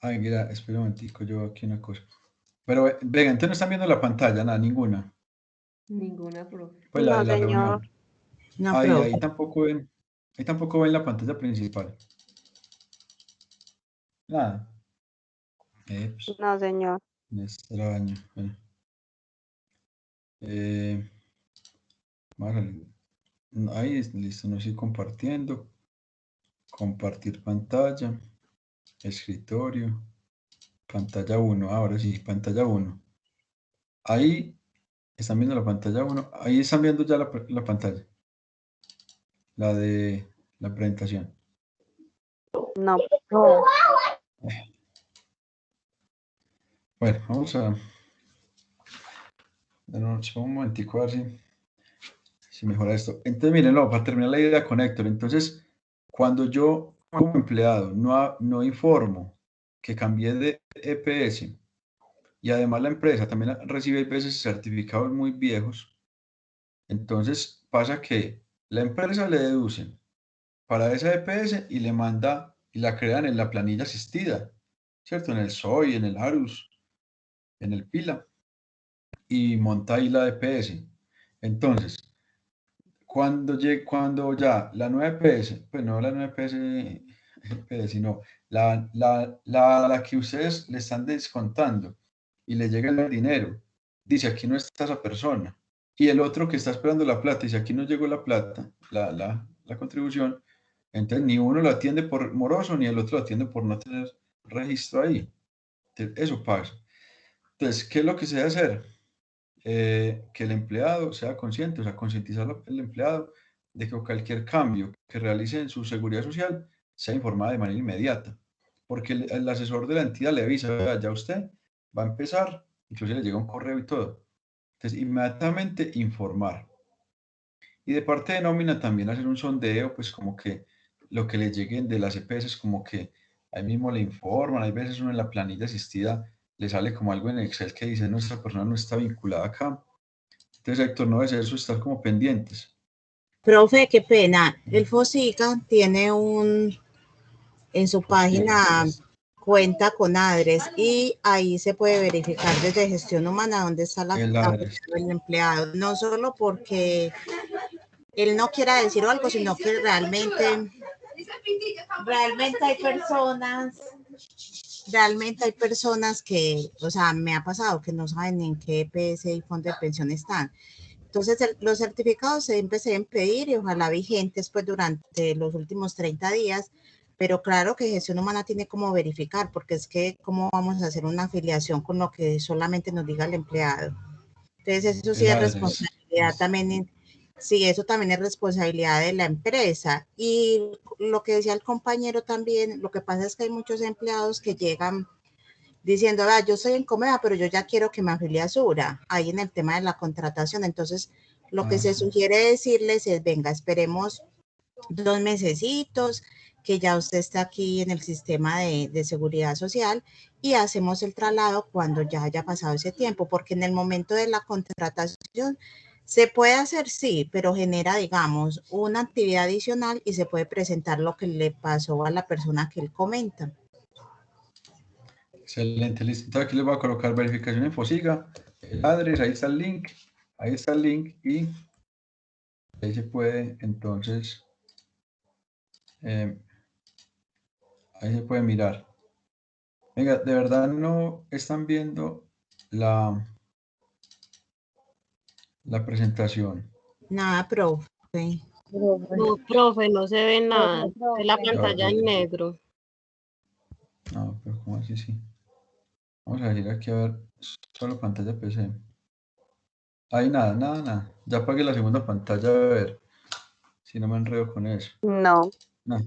Ay, mira, espera un momentico, yo aquí una cosa. Pero, venga, entonces no están viendo la pantalla, nada, ninguna. Ninguna, profe. Pues la No, de la señor. reunión. No, Ahí profe. tampoco ven la pantalla principal. Nada. Pues, No, señor. extraño. Bueno. Vamos a ahí, listo, no estoy compartiendo. Compartir pantalla. Escritorio. Pantalla 1. Ahora sí, pantalla 1. Ahí están viendo la pantalla 1. Ahí están viendo ya la pantalla. La de la presentación. No. Bueno, vamos a... un momentico a ver si mejora esto. Entonces, miren, no, para terminar la idea con Héctor, entonces, cuando yo como empleado no informo que cambié de EPS y además la empresa también recibe a veces certificados muy viejos, entonces pasa que la empresa le deducen para esa EPS y le manda y la crean en la planilla asistida, ¿cierto? En el SOI, en el ARUS, en el PILA y monta ahí la EPS. Entonces, cuando ya la nueva EPS, pues no la nueva EPS, sino la que ustedes le están descontando y le llega el dinero, dice aquí no está esa persona. Y el otro que está esperando la plata, dice aquí no llegó la plata, la contribución, entonces ni uno lo atiende por moroso, ni el otro lo atiende por no tener registro ahí. Entonces, eso pasa. Entonces, ¿qué es lo que se debe hacer? Que el empleado sea consciente, o sea, concientizar al empleado de que cualquier cambio que realice en su seguridad social sea informada de manera inmediata, porque el asesor de la entidad le avisa, "Vea, ya usted va a empezar", incluso le llega un correo y todo. Entonces, inmediatamente informar. Y de parte de nómina también hacer un sondeo, pues como que lo que le lleguen de las EPS, como que ahí mismo le informan, hay veces uno en la planilla asistida le sale como algo en Excel que dice, nuestra persona no está vinculada acá. Entonces, Héctor, no es eso, estar como pendientes. Profe, qué pena. El FOSICA tiene en su página cuenta con Adres y ahí se puede verificar desde gestión humana dónde está el empleado. No solo porque él no quiera decir algo, sino que realmente hay personas que, o sea, me ha pasado que no saben en qué EPS y fondo de pensión están. Entonces, los certificados siempre se deben pedir y ojalá vigentes pues durante los últimos 30 días, pero claro que gestión humana tiene como verificar, porque es que cómo vamos a hacer una afiliación con lo que solamente nos diga el empleado. Entonces, eso sí es responsabilidad también. Sí, eso también es responsabilidad de la empresa. Y lo que decía el compañero también, lo que pasa es que hay muchos empleados que llegan diciendo, yo soy en Comeva, pero yo ya quiero que me afilie a Sura, ahí en el tema de la contratación. Entonces, lo que se sugiere decirles es, venga, esperemos 2 mesecitos, que ya usted está aquí en el sistema de seguridad social y hacemos el traslado cuando ya haya pasado ese tiempo, porque en el momento de la contratación se puede hacer, sí, pero genera, digamos, una actividad adicional y se puede presentar lo que le pasó a la persona que él comenta. Excelente, listo. Entonces aquí les voy a colocar verificación en FOSIGA, el Adres, ahí está el link y ahí se puede, entonces, ahí se puede mirar. Venga, de verdad no están viendo la presentación. Nada, profe. No, profe, no se ve nada. Es la pantalla en negro. No, pero ¿cómo así? Sí. Vamos a decir aquí a ver, solo pantalla PC. Ahí nada. Ya apagué la segunda pantalla a ver si no me enredo con eso. No. No.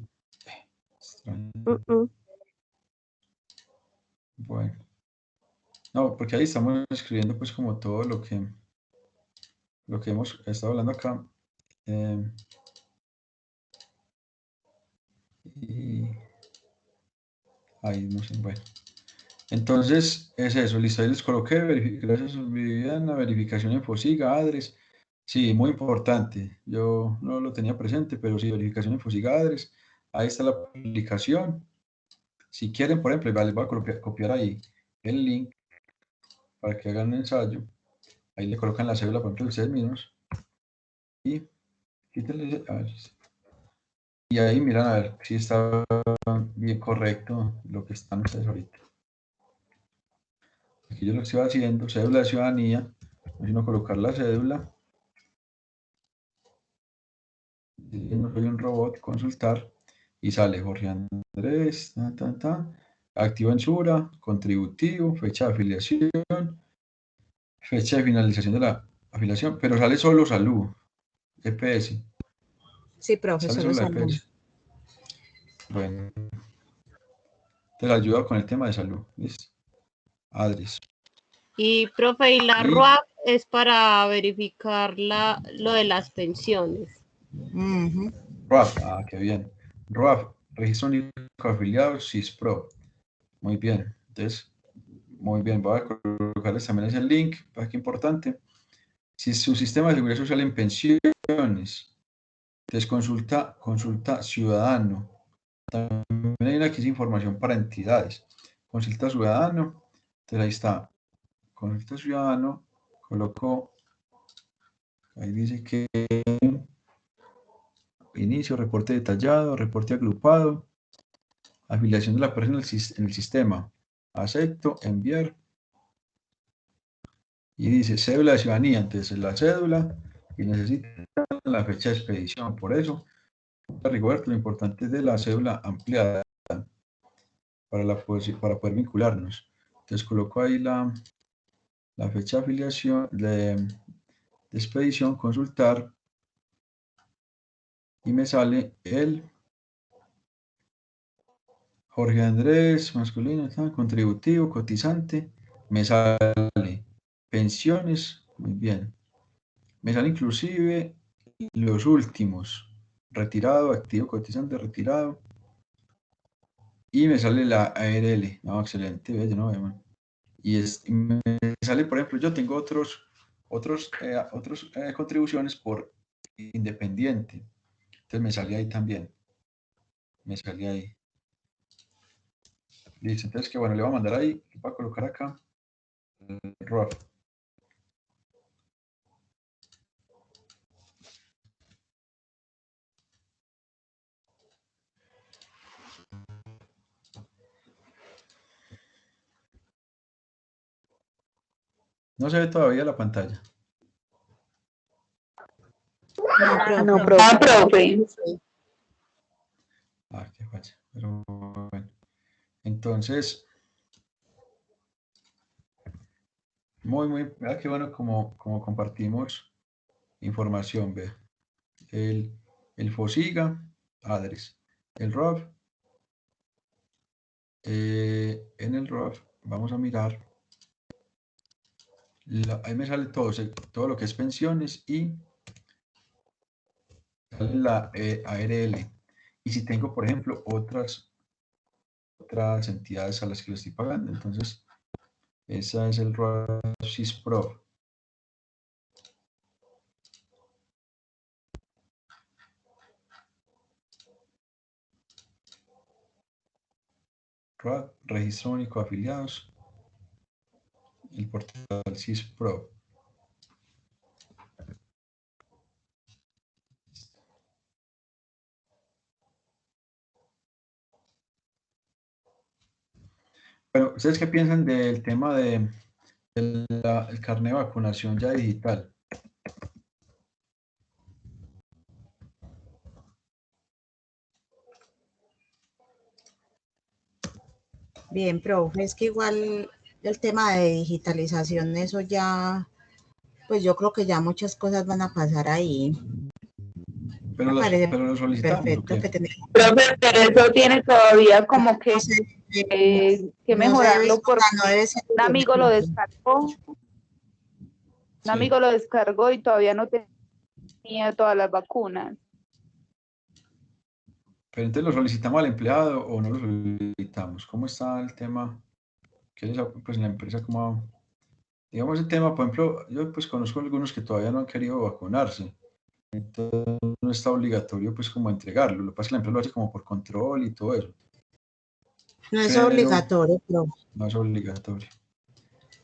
Bueno. No, porque ahí estamos escribiendo pues como todo lo que hemos estado hablando acá. Y ahí no sé, bueno. Entonces, es eso, listo, ahí les coloqué, gracias Viviana, verificación en FOSIGA, Adres. Sí, muy importante. Yo no lo tenía presente, pero sí, verificación en FOSIGA, Adres. Ahí está la aplicación. Si quieren, por ejemplo, les voy a copiar ahí el link para que hagan un ensayo. Ahí le colocan la cédula, por ejemplo, de ustedes mismos. Y quítenle, a ver, y ahí miran a ver si está bien correcto lo que están ustedes ahorita. Aquí yo lo que estoy haciendo, cédula de ciudadanía, sino colocar la cédula. No soy un robot, consultar, y sale Jorge Andrés, activo en Sura, contributivo, fecha de afiliación, fecha de finalización de la afiliación, pero sale solo salud, EPS. Sí, profe, Sale solo solo salud. EPS. Bueno, te la ayudo con el tema de salud, ¿listo? Adres. Y, profe, y la RUAP es para verificar lo de las pensiones. RUAF, qué bien. RUAF, Registro Único de Afiliados, CISPRO. Muy bien, entonces, muy bien, voy a colocarles también ese link, para que importante. Si su sistema de seguridad social en pensiones, entonces consulta ciudadano. También hay una que es información para entidades. Consulta ciudadano, entonces ahí está. Consulta ciudadano, coloco, ahí dice que inicio, reporte detallado, reporte agrupado, afiliación de la persona en el sistema. Acepto, enviar. Y dice cédula de ciudadanía, entonces la cédula y necesitan la fecha de expedición. Por eso, Rigoberto, lo importante es de la cédula ampliada para poder vincularnos. Entonces coloco ahí la fecha de afiliación, de expedición, consultar, y me sale el Jorge Andrés, masculino, contributivo, cotizante, me sale pensiones, muy bien. Me sale inclusive los últimos, retirado, activo, cotizante, retirado. Y me sale la ARL. No, excelente, yo no veo. Y me sale, por ejemplo, yo tengo otros contribuciones por independiente. Entonces me sale ahí también. Me sale ahí. Listo, entonces que bueno, le voy a mandar ahí, voy a colocar acá el ROAF. No se ve todavía la pantalla. No, profe. Qué falla. Pero bueno. Entonces, qué bueno como compartimos información, ve. El FOSIGA, Adres, el ROAF. En el ROAF vamos a mirar. Ahí me sale todo lo que es pensiones y sale la ARL. Y si tengo, por ejemplo, otras entidades a las que le estoy pagando, entonces esa es el ROAF CISPRO. ROAF, Registro Único de Afiliados, el portal CISPRO. Bueno, ¿ustedes qué piensan del tema del carnet de vacunación ya digital? Bien, profe, es que igual el tema de digitalización, eso ya, pues yo creo que ya muchas cosas van a pasar ahí. Pero lo solicitamos. Perfecto que tenemos. Profe, pero eso tiene todavía como que mejorarlo porque un amigo lo descargó. Un amigo lo descargó y todavía no tenía todas las vacunas. Pero entonces lo solicitamos al empleado o no lo solicitamos. ¿Cómo está el tema? Pues en la empresa, como digamos el tema, por ejemplo, yo pues conozco algunos que todavía no han querido vacunarse. Entonces no está obligatorio pues como entregarlo. Lo que pasa es que la empresa lo hace como por control y todo eso. No es pero obligatorio, pero no es obligatorio.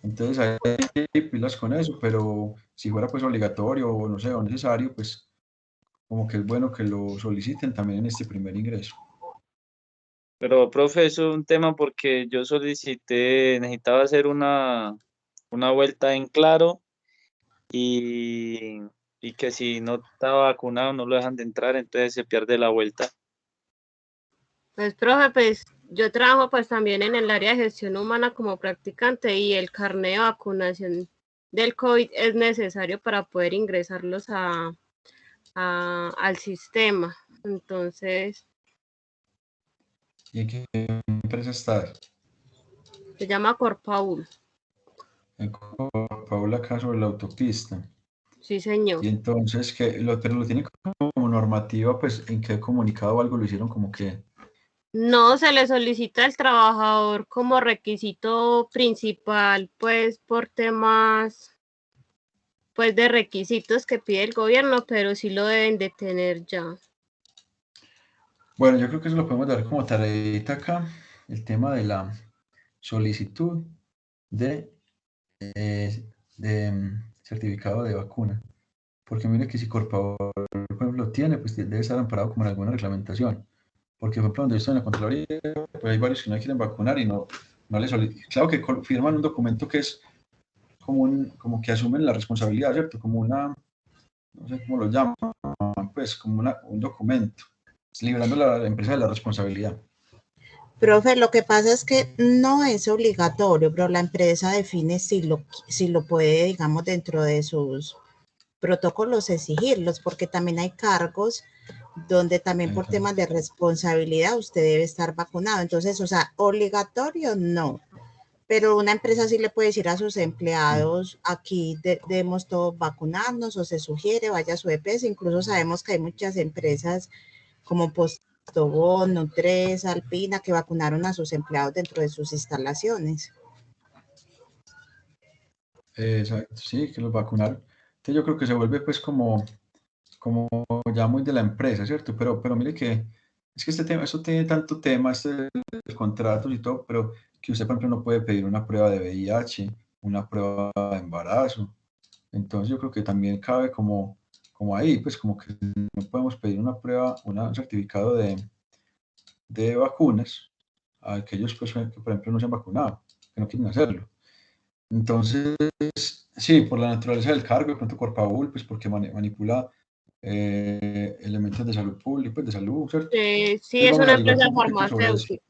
Entonces hay pilas con eso, pero si fuera pues obligatorio o no sé, o necesario, pues como que es bueno que lo soliciten también en este primer ingreso. Pero, profe, eso es un tema porque yo necesitaba hacer una vuelta en Claro y que si no estaba vacunado no lo dejan de entrar, entonces se pierde la vuelta. Pues, profe, pues yo trabajo pues también en el área de gestión humana como practicante y el carnet de vacunación del COVID es necesario para poder ingresarlos al sistema. Entonces, ¿Y en qué empresa estás? se llama Corpaul. En Paula, acá sobre la autopista. Sí, señor. Y entonces, pero lo tienen como normativa, pues, ¿en qué comunicado o algo lo hicieron como que? No se le solicita al trabajador como requisito principal, pues por temas pues de requisitos que pide el gobierno, pero sí lo deben de tener ya. Bueno, yo creo que eso lo podemos dar como tareita acá, el tema de la solicitud de certificado de vacuna. Porque mire que si Corpavor, por ejemplo, tiene, pues debe estar amparado como en alguna reglamentación. Porque, por ejemplo, donde yo estoy en la Contraloría, pues hay varios que no quieren vacunar y no les solicitan. Claro que firman un documento que es como que asumen la responsabilidad, ¿cierto? Como una, no sé cómo lo llaman, pues como un documento, liberando a la empresa de la responsabilidad. profe, lo que pasa es que no es obligatorio, pero la empresa define si lo puede, digamos, dentro de sus protocolos exigirlos, porque también hay cargos donde también por temas de responsabilidad usted debe estar vacunado. Entonces, o sea, obligatorio no, pero una empresa sí le puede decir a sus empleados, aquí debemos todos vacunarnos, o se sugiere, vaya a su EPS. Incluso sabemos que hay muchas empresas como Postobón, Nutres, Alpina, que vacunaron a sus empleados dentro de sus instalaciones. Exacto, sí, que los vacunaron. Entonces yo creo que se vuelve pues como ya muy de la empresa, ¿cierto? Pero mire que es que este tema, eso tiene tanto tema, de contratos y todo, pero que usted, por ejemplo, no puede pedir una prueba de VIH, una prueba de embarazo. Entonces yo creo que también cabe como ahí, pues como que no podemos pedir una prueba, un certificado de vacunas a aquellos pues, que, por ejemplo, no se han vacunado, que no quieren hacerlo. Entonces, sí, por la naturaleza del cargo, de pronto Corpabul, pues porque manipula elementos de salud pública, pues de salud, ¿cierto? Sí, es una empresa farmacéutica.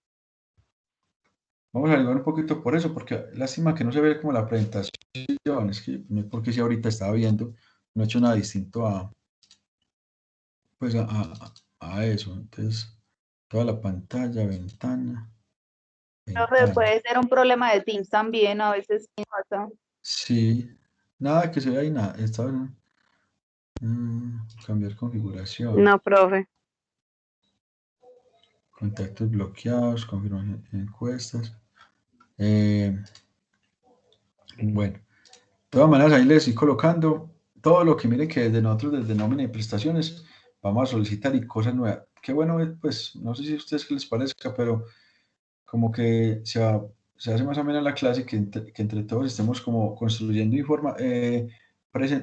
Vamos a averiguar un poquito por eso, porque lástima que no se ve como la presentación, es que no es porque si ahorita estaba viendo, no he hecho nada distinto pues a eso. Entonces, toda la pantalla, ventana. Profe, puede ser un problema de Teams también, a veces pasa. Sí, nada que se vea ahí, nada. Está bien. Cambiar configuración. No, profe. Contactos bloqueados, confirmación de encuestas. Bueno, de todas maneras ahí les estoy colocando todo lo que mire que desde nosotros, desde nómina y prestaciones, vamos a solicitar y cosas nuevas. Qué bueno, pues no sé si a ustedes qué les parezca, pero como que se hace más o menos la clase que entre todos estemos como construyendo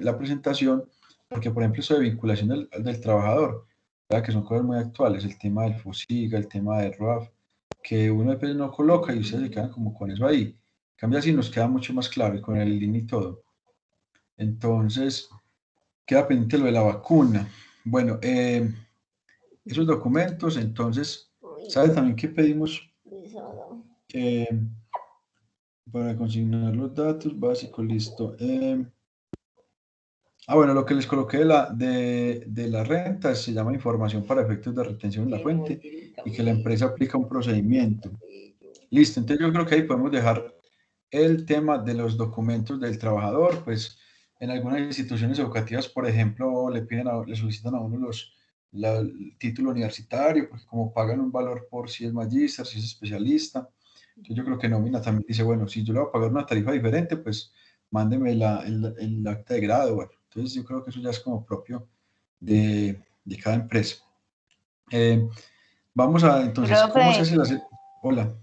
la presentación, porque por ejemplo eso de vinculación del trabajador, ¿verdad? Que son cosas muy actuales, el tema del FOSIGA, el tema del RUAF, que uno después no coloca y ustedes se quedan como con eso ahí. Cambia así, nos queda mucho más claro y con el link y todo. Entonces, queda pendiente lo de la vacuna. Bueno, esos documentos, entonces, ¿sabe también qué pedimos? Para consignar los datos básicos, listo. Bueno, lo que les coloqué de la renta se llama información para efectos de retención en la fuente y que la empresa aplica un procedimiento. Listo, entonces yo creo que ahí podemos dejar el tema de los documentos del trabajador, pues en algunas instituciones educativas, por ejemplo, le solicitan a uno el título universitario, porque como pagan un valor por si es magíster, si es especialista, entonces yo creo que nómina también dice, bueno, si yo le voy a pagar una tarifa diferente, pues mándeme el acta de grado, bueno, entonces yo creo que eso ya es como propio de cada empresa. Vamos a, entonces, ¿cómo se hace la... Hola.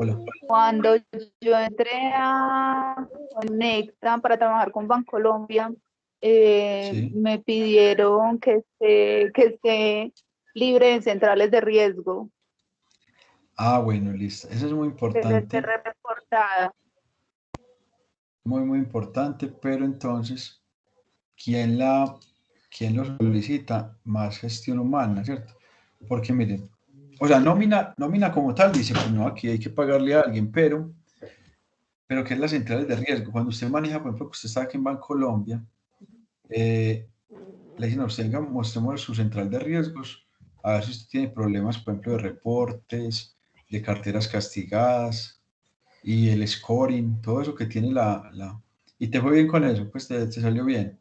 Hola. Cuando yo entré a Conecta para trabajar con Bancolombia, Sí. me pidieron que esté libre de centrales de riesgo, Bueno, listo. Eso es muy que esté importante, reportada. muy importante, pero entonces, ¿quién lo solicita? Más gestión humana, ¿cierto? Porque miren, o sea, nómina como tal dice, pues no, aquí hay que pagarle a alguien, pero ¿qué es las centrales de riesgo? Cuando usted maneja, por ejemplo, que usted está aquí en Bancolombia, le dicen a usted, venga, mostremos su central de riesgos, a ver si usted tiene problemas, por ejemplo, de reportes, de carteras castigadas, y el scoring, todo eso que tiene y te fue bien con eso, pues te salió bien.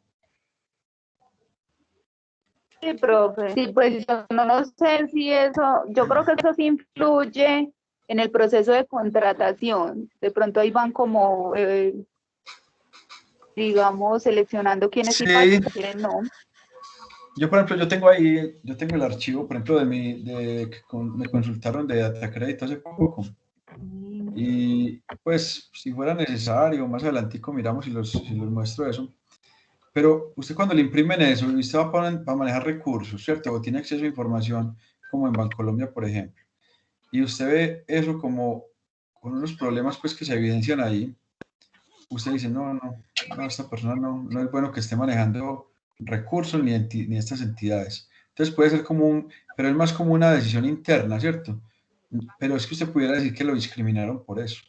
Sí, profe. Sí, pues yo no sé si eso, yo creo que eso sí influye en el proceso de contratación. De pronto ahí van como, digamos, seleccionando quiénes sí pasan Sí, y quiénes no. yo por ejemplo, yo tengo el archivo, por ejemplo, me consultaron de Data Crédito hace poco, y pues si fuera necesario, más adelantico miramos si los muestro eso. Pero usted cuando le imprimen eso, usted va para manejar recursos, ¿cierto? O tiene acceso a información como en Bancolombia, por ejemplo. Y usted ve eso como con unos problemas pues que se evidencian ahí. Usted dice, no, esta persona no es bueno que esté manejando recursos ni estas entidades. Entonces puede ser pero es más como una decisión interna, ¿cierto? Pero es que usted pudiera decir que lo discriminaron por eso.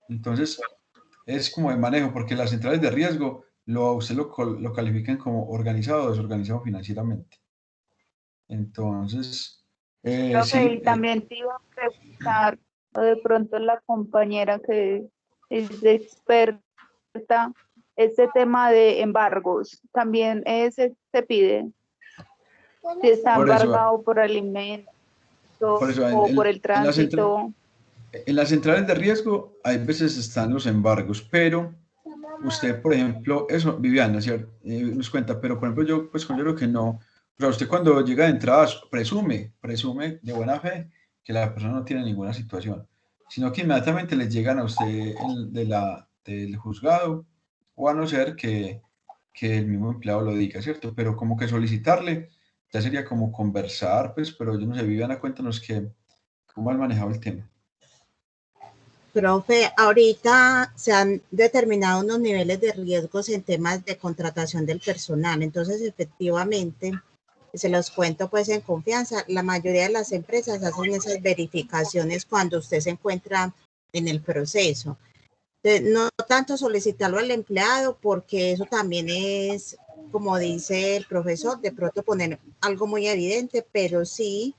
Entonces, es como de manejo, porque las centrales de riesgo usted lo califican como organizado o desorganizado financieramente. Entonces, Profe, sí, y también te iba a preguntar, o de pronto la compañera que es experta, este tema de embargos, también se pide, si está por eso, embargado por alimentos o por el en tránsito. en las centrales de riesgo hay veces están los embargos, pero usted, por ejemplo, eso, Viviana, ¿cierto? Nos cuenta, pero por ejemplo yo pues considero que no, o sea, usted cuando llega de entrada presume de buena fe que la persona no tiene ninguna situación, sino que inmediatamente le llegan a usted del juzgado, o a no ser que el mismo empleado lo diga, ¿cierto? Pero como que solicitarle ya sería como conversar, pues, pero yo no sé, Viviana, cuéntanos cómo han manejado el tema. Profe, ahorita se han determinado unos niveles de riesgos en temas de contratación del personal. Entonces, efectivamente, se los cuento pues en confianza, la mayoría de las empresas hacen esas verificaciones cuando usted se encuentra en el proceso. Entonces, no tanto solicitarlo al empleado, porque eso también es, como dice el profesor, de pronto poner algo muy evidente, pero sí.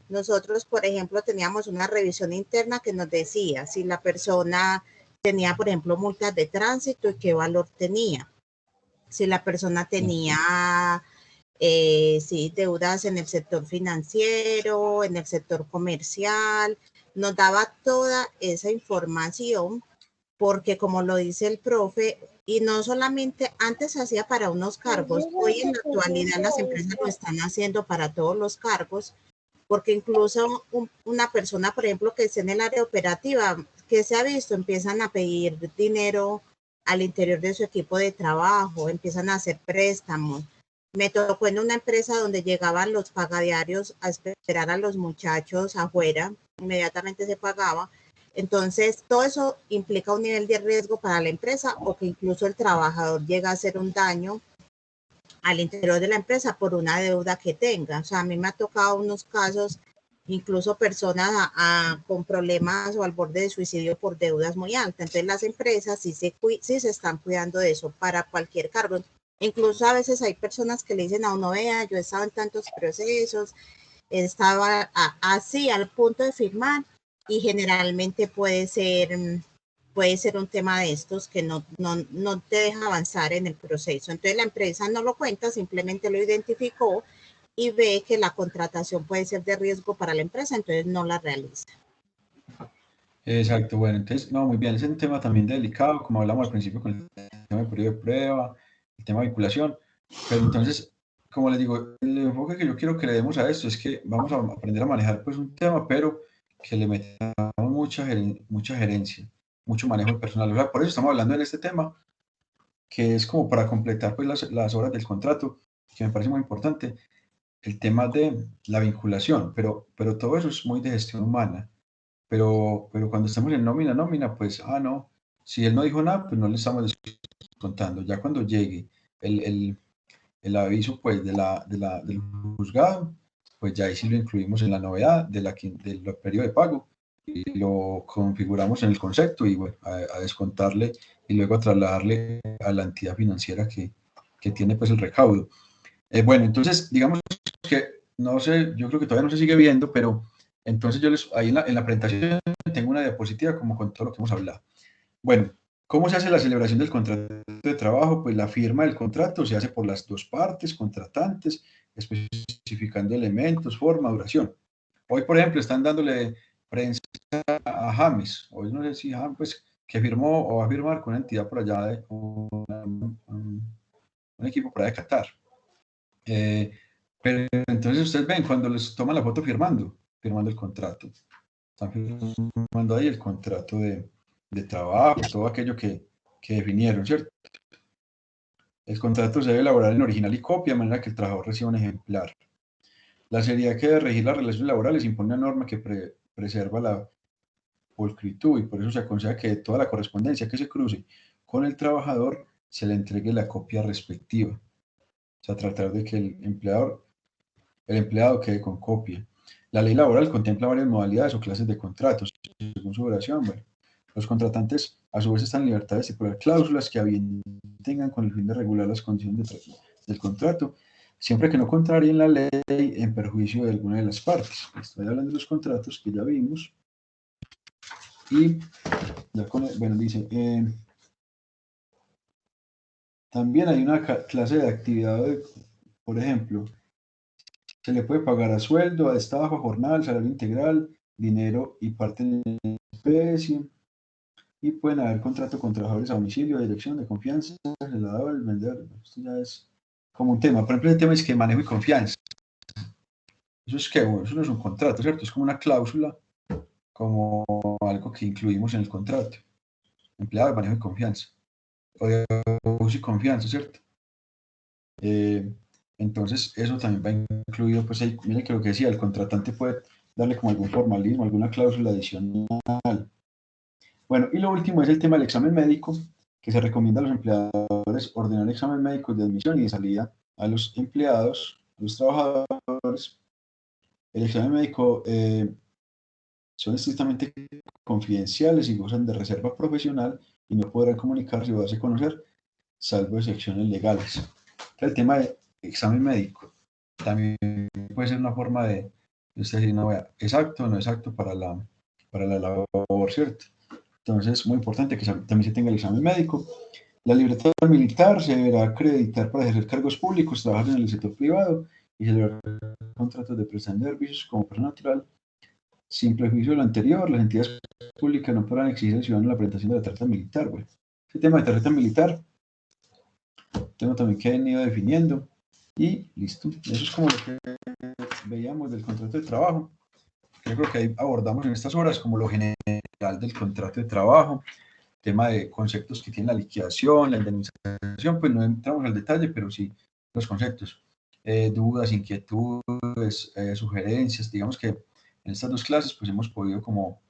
Nosotros, por ejemplo, teníamos una revisión interna que nos decía si la persona tenía, por ejemplo, multas de tránsito y qué valor tenía. Si la persona tenía, sí, deudas en el sector financiero, en el sector comercial, nos daba toda esa información porque como lo dice el profe, y no solamente antes se hacía para unos cargos, hoy en la actualidad las empresas lo están haciendo para todos los cargos, porque incluso una persona, por ejemplo, que esté en el área operativa, que se ha visto, empiezan a pedir dinero al interior de su equipo de trabajo, empiezan a hacer préstamos. Me tocó en una empresa donde llegaban los pagadiarios a esperar a los muchachos afuera, inmediatamente se pagaba. Entonces, todo eso implica un nivel de riesgo para la empresa o que incluso el trabajador llega a hacer un daño al interior de la empresa por una deuda que tenga. O sea, a mí me ha tocado unos casos, incluso personas con problemas o al borde de suicidio por deudas muy altas. Entonces las empresas sí se están cuidando de eso para cualquier cargo. Incluso a veces hay personas que le dicen a uno, vea, yo estaba en tantos procesos, estaba así al punto de firmar, y generalmente puede ser un tema de estos que no te deja avanzar en el proceso. Entonces la empresa no lo cuenta, simplemente lo identificó y ve que la contratación puede ser de riesgo para la empresa, entonces no la realiza. Exacto, bueno, entonces, no, muy bien, es un tema también delicado, como hablamos al principio con el tema de periodo de prueba, el tema de vinculación, pero entonces, como les digo, el enfoque que yo quiero que le demos a esto es que vamos a aprender a manejar pues un tema, pero que le metamos mucha gerencia, mucho manejo de personal. O sea, por eso estamos hablando en este tema, que es como para completar pues, las horas del contrato, que me parece muy importante, el tema de la vinculación, pero todo eso es muy de gestión humana. Pero cuando estamos en nómina, pues, no, si él no dijo nada, pues no le estamos descontando. Ya cuando llegue el aviso pues, del juzgado, pues ya ahí sí lo incluimos en la novedad del periodo de pago y lo configuramos en el concepto y bueno, a descontarle y luego a trasladarle a la entidad financiera que tiene pues el recaudo. Bueno, entonces digamos que, no sé, yo creo que todavía no se sigue viendo, pero entonces yo ahí en la presentación tengo una diapositiva como con todo lo que hemos hablado. Bueno, ¿cómo se hace la celebración del contrato de trabajo? Pues la firma del contrato se hace por las dos partes contratantes, especificando elementos, forma, duración. Hoy, por ejemplo, están dándole prensa a James. Hoy no sé si James, pues, que firmó o va a firmar con una entidad por allá, de un equipo por allá de Qatar. Pero entonces ustedes ven cuando les toman la foto firmando el contrato. Están firmando ahí el contrato de trabajo, todo aquello que definieron, ¿cierto? El contrato se debe elaborar en original y copia, de manera que el trabajador reciba un ejemplar. La seriedad que debe regir las relaciones laborales impone una norma que preserva la pulcritud y por eso se aconseja que de toda la correspondencia que se cruce con el trabajador se le entregue la copia respectiva. O sea, tratar de que el empleado quede con copia. La ley laboral contempla varias modalidades o clases de contratos según su duración. Bueno, los contratantes a su vez están en libertad de estipular cláusulas que a bien tengan con el fin de regular las condiciones del contrato, siempre que no contrarien la ley en perjuicio de alguna de las partes. Estoy hablando de los contratos que ya vimos. Y ya bueno, dice, también hay una clase de actividad, por ejemplo, se le puede pagar a sueldo, a destajo, a jornal, salario integral, dinero y parte en especie. Y pueden haber contrato con trabajadores a domicilio, dirección de confianza, el dador, el vendedor. Esto ya es como un tema. Por ejemplo, el tema es que manejo y confianza. Eso es que, bueno, eso no es un contrato, ¿cierto? Es como una cláusula, como algo que incluimos en el contrato. Empleado de manejo y confianza. O de uso y confianza, ¿cierto? Entonces, eso también va incluido, pues ahí, mire que lo que decía, el contratante puede darle como algún formalismo, alguna cláusula adicional. Bueno, y lo último es el tema del examen médico, que se recomienda a los empleadores ordenar examen médico de admisión y de salida a los empleados, a los trabajadores. El examen médico son estrictamente confidenciales y gozan de reserva profesional y no podrán comunicarse o darse a conocer, salvo excepciones legales. El tema de examen médico también puede ser una forma de usted decir, no, vea, exacto o no exacto para la labor, ¿cierto? Entonces, muy importante que también se tenga el examen médico. La libreta militar se deberá acreditar para ejercer cargos públicos, trabajar en el sector privado y celebrar contratos de prestación de servicios como persona natural. Sin prejuicio de lo anterior, las entidades públicas no podrán exigir al ciudadano la presentación de la tarjeta militar. Bueno, ese tema de tarjeta militar, tema también que han ido definiendo y listo. Eso es como lo que veíamos del contrato de trabajo. Yo creo que ahí abordamos en estas horas como lo general del contrato de trabajo, tema de conceptos que tiene la liquidación, la indemnización, pues no entramos al detalle, pero sí los conceptos, dudas, inquietudes, sugerencias, digamos que en estas dos clases pues hemos podido como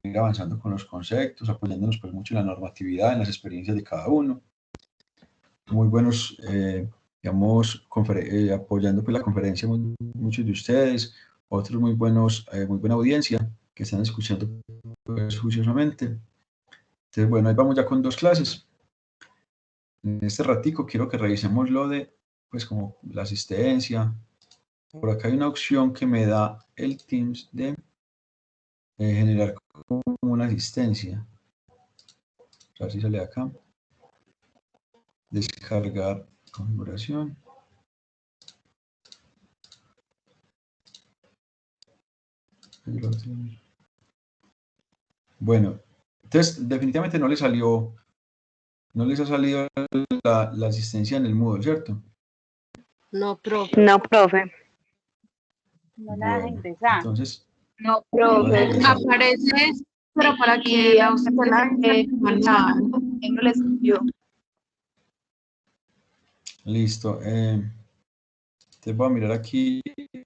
ir avanzando con los conceptos, apoyándonos pues mucho en la normatividad, en las experiencias de cada uno, muy buenos, digamos, apoyando pues la conferencia muchos de ustedes, otros muy buenos, muy buena audiencia que están escuchando pues, juiciosamente. Entonces, bueno, ahí vamos ya con dos clases. En este ratico quiero que revisemos lo de, pues, como la asistencia. Por acá hay una opción que me da el Teams de generar como una asistencia. A ver si sale acá. Descargar configuración. Bueno, entonces definitivamente no les ha salido la asistencia en el Moodle, ¿cierto? No, profe. No, profe. No la deja ingresar. Entonces, No, profe. ingresar. Pero para que a usted no le escribió. Listo. Te voy a mirar aquí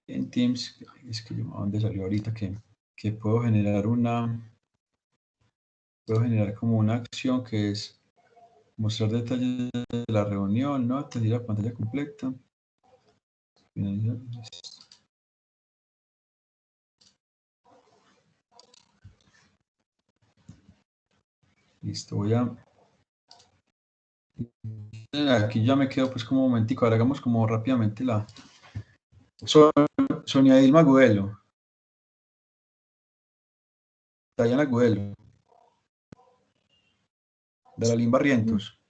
en Teams. Es que yo, ¿a dónde salió ahorita? Que puedo generar como una acción que es mostrar detalles de la reunión, ¿no? Te la pantalla completa. Finalizar. Listo, voy a... Aquí ya me quedo pues como un momentico, ahora hagamos como rápidamente la... Sonia Dilma Agudelo. Dayana Agudelo. Daralín Barrientos.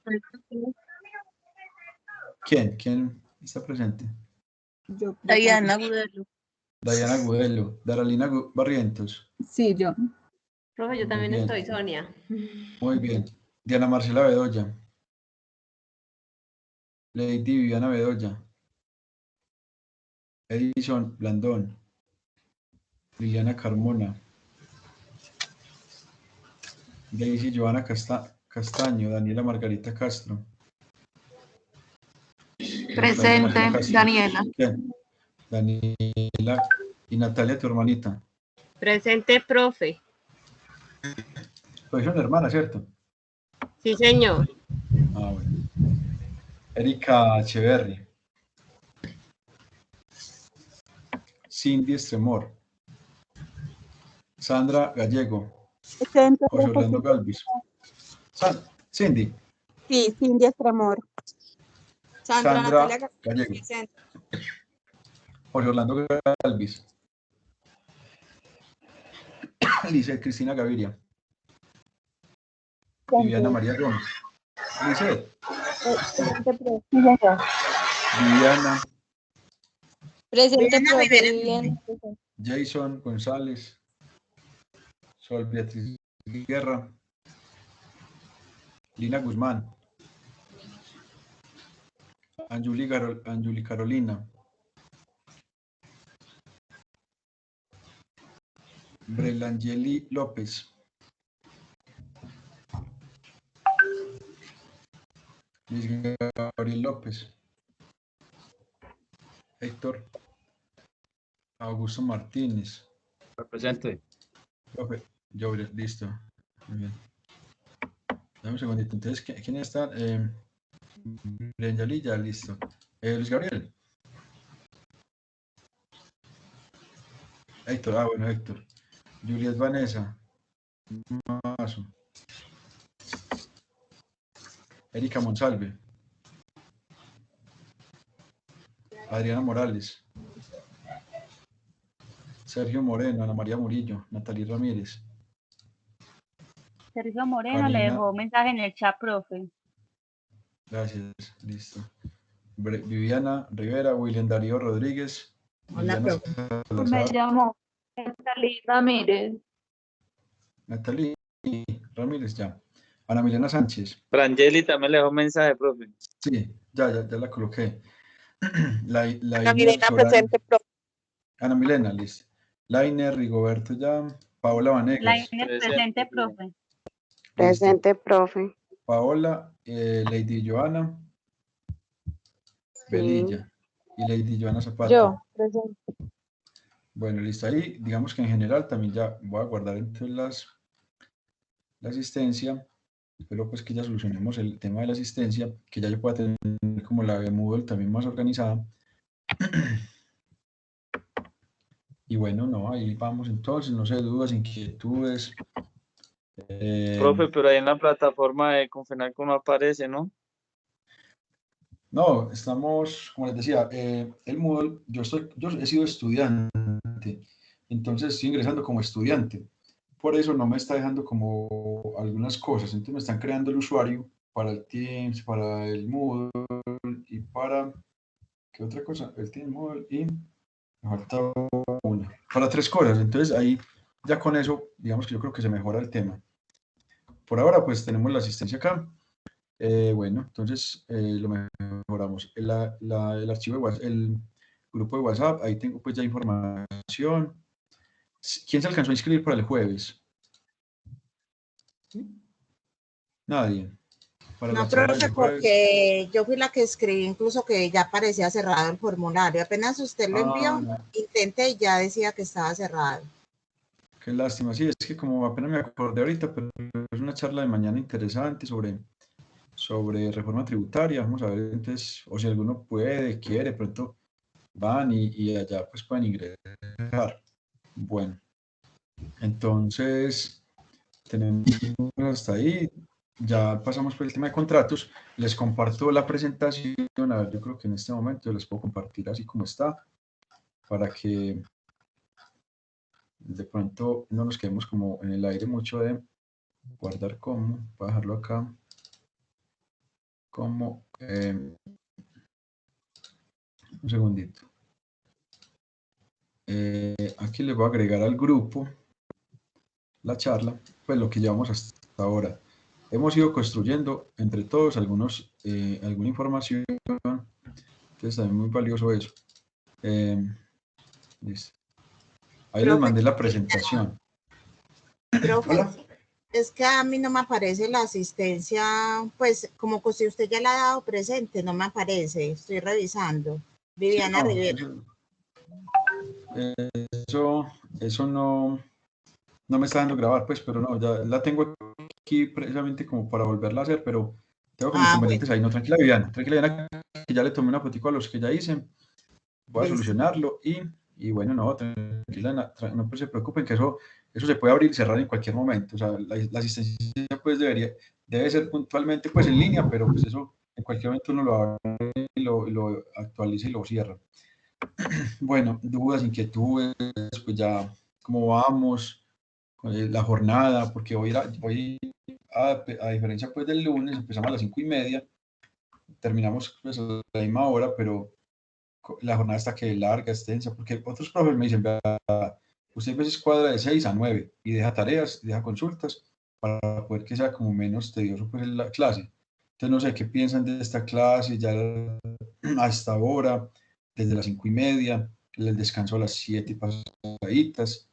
¿Quién está presente? Yo. Dayana Agudelo. Dayana Agudelo. Daralina Barrientos. Sí, yo. Profe, yo también estoy, Sonia. Muy bien. Diana Marcela Bedoya. Lady Viviana Bedoya. Edison Blandón. Liliana Carmona. Daisy Joana Castaño. Daniela Margarita Castro. Presente, Daniela. ¿Quién? Daniela y Natalia, tu hermanita. Presente, profe. Pues son hermanas, ¿cierto? Sí, señor. Ah, bueno. Erika Echeverri. Cindy Estremor. Sandra Gallego. Presente, José Orlando Galvis. Cindy. Sí, Cindy Estremor. Sandra Gallego. José Orlando Galvis. Lizeth Cristina Gaviria. Viviana María Gómez. Lizeth. Viviana. Presente, profe. Viviana. Jason González. Sol Beatriz Guerra. Lina Guzmán. Anjuli Carolina. Brelangeli López. Luis Gabriel López. Héctor Augusto Martínez. Presente. Profe, yo, listo. Muy bien. Dame un segundito. Entonces, ¿quién está? Brelangeli, ya, listo. Luis Gabriel. Héctor, bueno, Héctor. Juliet Vanessa. Mazo. Erika Monsalve. Adriana Morales. Sergio Moreno, Ana María Murillo, Natalie Ramírez. Sergio Moreno Karina. le dejó un mensaje en el chat, profe. Gracias, listo. Viviana Rivera, William Darío Rodríguez. Hola, profe. Me llamó Natalie Ramírez. Natalie Ramírez, ya. Ana Milena Sánchez. Frangeli también le dejó un mensaje, profe. Sí, ya la coloqué. Ana Milena presente, profe. Ana Milena, listo. Lainer, Rigoberto ya. Paola Vanegas. Lainer presente, profe. Presente, profe. Paola, Lady Joana. Velilla. Y Lady Joana Zapata. Yo, presente. Bueno, listo. Ahí, digamos que en general también ya voy a guardar entre la asistencia. Espero pues que ya solucionemos el tema de la asistencia, que ya yo pueda tener como la de Moodle también más organizada. Y bueno, no, ahí vamos entonces, no sé, dudas, inquietudes. Profe, pero ahí en la plataforma de Confenalco no aparece, ¿no? No, estamos, como les decía, el Moodle, yo he sido estudiante, entonces estoy ingresando como estudiante. Por eso no me está dejando como algunas cosas. Entonces me están creando el usuario para el Teams, para el Moodle y para... ¿Qué otra cosa? El Teams, Moodle y... Me falta una. Para 3 cosas. Entonces ahí ya con eso, digamos que yo creo que se mejora el tema. Por ahora pues tenemos la asistencia acá. Bueno, entonces lo mejoramos. El archivo de WhatsApp, el grupo de WhatsApp, ahí tengo pues ya información. ¿Quién se alcanzó a inscribir para el jueves? Nadie. Para No, la charla profe, del jueves. porque yo fui la que escribí, incluso que ya parecía cerrado el formulario. Apenas usted lo envió, No. intenté y ya decía que estaba cerrado. Qué lástima, sí, es que como apenas me acordé ahorita, pero es una charla de mañana interesante sobre reforma tributaria. Vamos a ver entonces, o si alguno puede, quiere, pronto van y allá pues pueden ingresar. Bueno, entonces tenemos hasta ahí. Ya pasamos por el tema de contratos. Les comparto la presentación. A ver, yo creo que en este momento les puedo compartir así como está, para que de pronto no nos quedemos como en el aire mucho de guardar como, voy a dejarlo acá, como, un segundito. Aquí les voy a agregar al grupo la charla, pues lo que llevamos hasta ahora. Hemos ido construyendo entre todos alguna información, entonces también muy valioso eso. Listo. Ahí les mandé la presentación. Profe, Hola. es que a mí no me aparece la asistencia, pues como que si usted ya la ha dado presente, no me aparece, estoy revisando. Viviana No, Rivera. Eso no me está dando grabar, pues, pero no, ya la tengo aquí precisamente como para volverla a hacer, pero tengo como inconvenientes ahí. No, tranquila Viviana, que ya le tomé una fotico a los que ya hice, voy a solucionarlo y bueno, no, tranquila, no pues, se preocupen que eso se puede abrir y cerrar en cualquier momento. O sea, la asistencia pues debe ser puntualmente pues en línea, pero pues eso en cualquier momento uno lo abre y lo actualiza y lo cierra. Bueno, dudas, inquietudes, pues ya cómo vamos, la jornada, porque hoy a diferencia pues del lunes, empezamos a las 5:30, terminamos pues a la misma hora, pero la jornada está que larga, extensa, porque otros profes me dicen, vea, usted a veces cuadra de 6 a 9 y deja tareas, deja consultas para poder que sea como menos tedioso pues la clase. Entonces no sé qué piensan de esta clase ya hasta ahora, desde las 5:30, el descanso a las 7 pasaditas,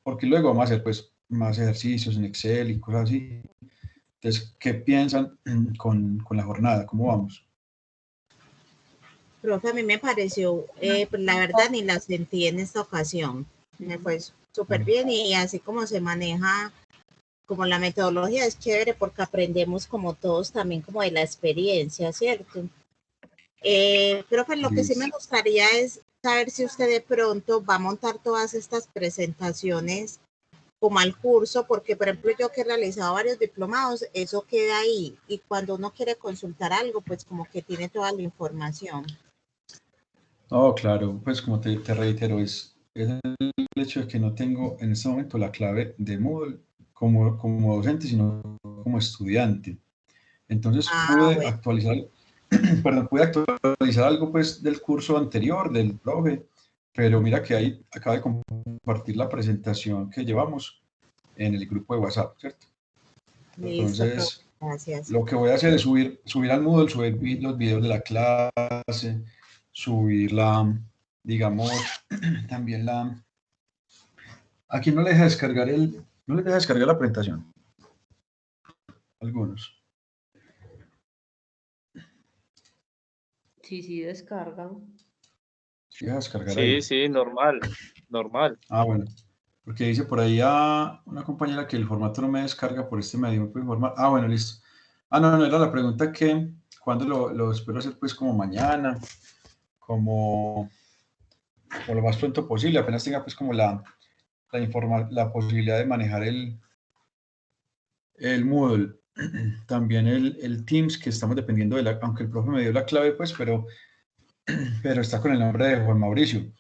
porque luego vamos a hacer pues más ejercicios en Excel y cosas así. Entonces, ¿qué piensan con la jornada? ¿Cómo vamos? Profe, a mí me pareció, pues la verdad ni la sentí en esta ocasión. Me fue súper bien y así como se maneja, como la metodología es chévere porque aprendemos como todos también como de la experiencia, ¿cierto? Profe, lo que sí me gustaría es saber si usted de pronto va a montar todas estas presentaciones como al curso, porque por ejemplo yo que he realizado varios diplomados, eso queda ahí y cuando uno quiere consultar algo, pues como que tiene toda la información. Oh, claro, pues como te reitero, es el hecho de que no tengo en este momento la clave de Moodle como docente, sino como estudiante. Entonces pude actualizar, pude actualizar algo pues del curso anterior, del profe, pero mira que ahí acaba de compartir la presentación que llevamos en el grupo de WhatsApp, ¿cierto? Entonces, gracias. Lo que voy a hacer es subir al Moodle, subir los videos de la clase, subir digamos, también ¿a quién no le deja descargar no le deja descargar la presentación? Algunos. Sí, descargan. Sí, deja descargar ahí. Sí, normal. Ah, bueno. Porque dice por ahí a una compañera que el formato no me descarga por este medio, ¿me puede informar? Ah, bueno, listo. Ah, no, era la pregunta que, ¿cuándo lo espero hacer? Pues como mañana, como lo más pronto posible, apenas tenga pues como la posibilidad de manejar el Moodle. También el Teams, que estamos dependiendo aunque el profe me dio la clave, pues, pero está con el nombre de Juan Mauricio.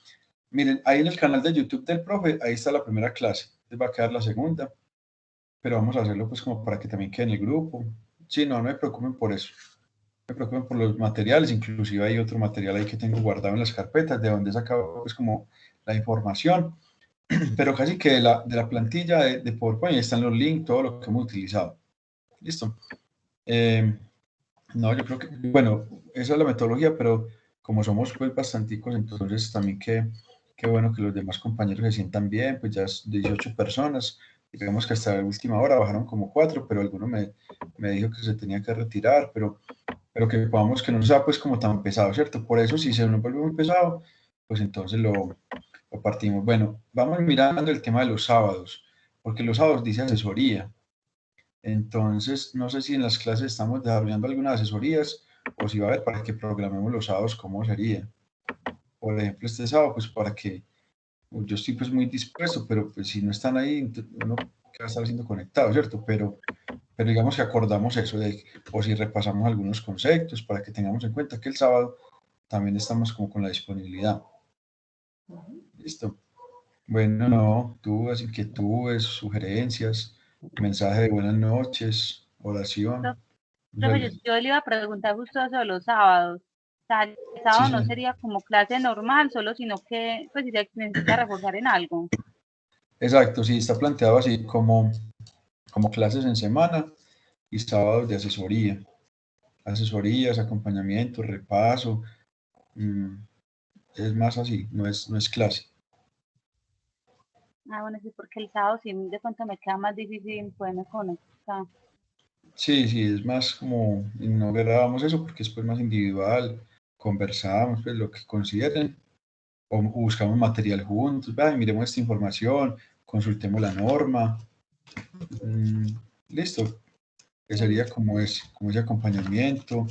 Miren, ahí en el canal de YouTube del profe, ahí está la primera clase, les va a quedar la segunda, pero vamos a hacerlo pues como para que también quede en el grupo. Sí, no me preocupen por eso. No me preocupen por los materiales, inclusive hay otro material ahí que tengo guardado en las carpetas, de donde he sacado pues como la información, pero casi que de la plantilla de PowerPoint ahí están los links, todo lo que hemos utilizado. Listo. No, yo creo que, bueno, esa es la metodología, pero como somos pues bastanticos, entonces también qué bueno que los demás compañeros se sientan bien, pues ya es 18 personas, digamos que hasta la última hora bajaron como 4, pero alguno me dijo que se tenía que retirar, pero que podamos, que no sea pues como tan pesado, ¿cierto? Por eso si se nos vuelve muy pesado, pues entonces lo partimos. Bueno, vamos mirando el tema de los sábados, porque los sábados dice asesoría. Entonces, no sé si en las clases estamos desarrollando algunas asesorías o si va a haber para que programemos los sábados, ¿cómo sería? Por ejemplo, este sábado, pues para que yo estoy pues muy dispuesto, pero pues si no están ahí, uno que va a estar haciendo conectado, ¿cierto? Pero digamos que acordamos eso, o si repasamos algunos conceptos para que tengamos en cuenta que el sábado también estamos como con la disponibilidad. ¿Listo? Bueno, no, dudas, inquietudes, sugerencias, mensaje de buenas noches, oración. Profe, yo le iba a preguntar justo sobre los sábados. O sea, el sábado Sí, no sí. sería como clase normal, solo sino que pues si se necesita reforzar en algo. Exacto, sí, está planteado así como clases en semana y sábados de asesoría. Asesorías, acompañamiento, repaso. Es más así, no es clase. Ah, bueno, sí, porque el sábado sí de pronto me queda más difícil poderme conectar. Sí, es más como, no grabamos eso porque es pues más individual, conversamos pues lo que consideren, o buscamos material juntos, miremos esta información, consultemos la norma, listo, que sería como ese acompañamiento.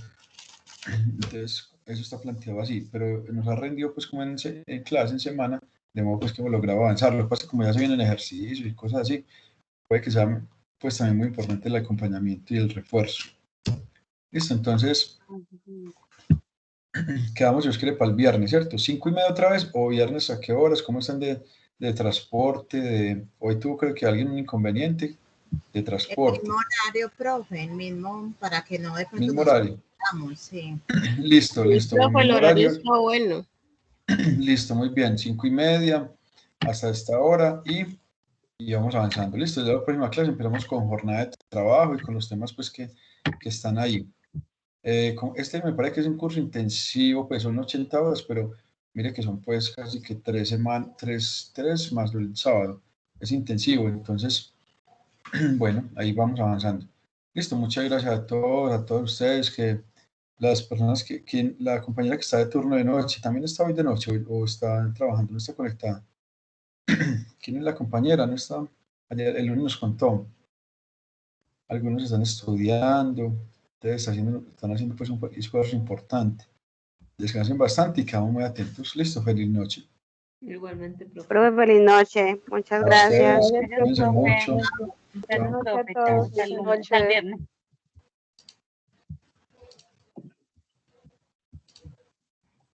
Entonces, eso está planteado así, pero nos ha rendido pues como en clase, en semana, de modo pues que hemos logrado avanzar. Lo que pasa es que como ya se vienen ejercicios y cosas así, puede que sea pues también muy importante el acompañamiento y el refuerzo. Listo, entonces quedamos, Dios quiere, para el viernes, ¿cierto? 5:30 otra vez, o viernes a qué horas, cómo están de transporte, hoy tuvo creo que alguien un inconveniente de transporte. El mismo horario, profe, el mismo, para que no de pronto mismo horario. Sí. Listo. Profe, el horario está bueno. Listo, muy bien, 5:30 hasta esta hora y vamos avanzando. Listo, ya la próxima clase empezamos con jornada de trabajo y con los temas pues que están ahí. Este me parece que es un curso intensivo, pues son 80 horas, pero mire que son pues casi que 3 semanas, 3 más el sábado. Es intensivo, entonces, bueno, ahí vamos avanzando. Listo, muchas gracias a todos ustedes, que las personas la compañera que está de turno de noche, ¿también está hoy de noche o está trabajando, no está conectada? ¿Quién es la compañera? No está, ayer el lunes nos contó. Algunos están estudiando, ustedes están haciendo pues un esfuerzo importante. Descansen bastante y quedamos muy atentos. Listo, feliz noche. Igualmente, profe. Profe, feliz noche. Muchas gracias. Cuídense mucho. Buenas noches a todos. Hasta el viernes.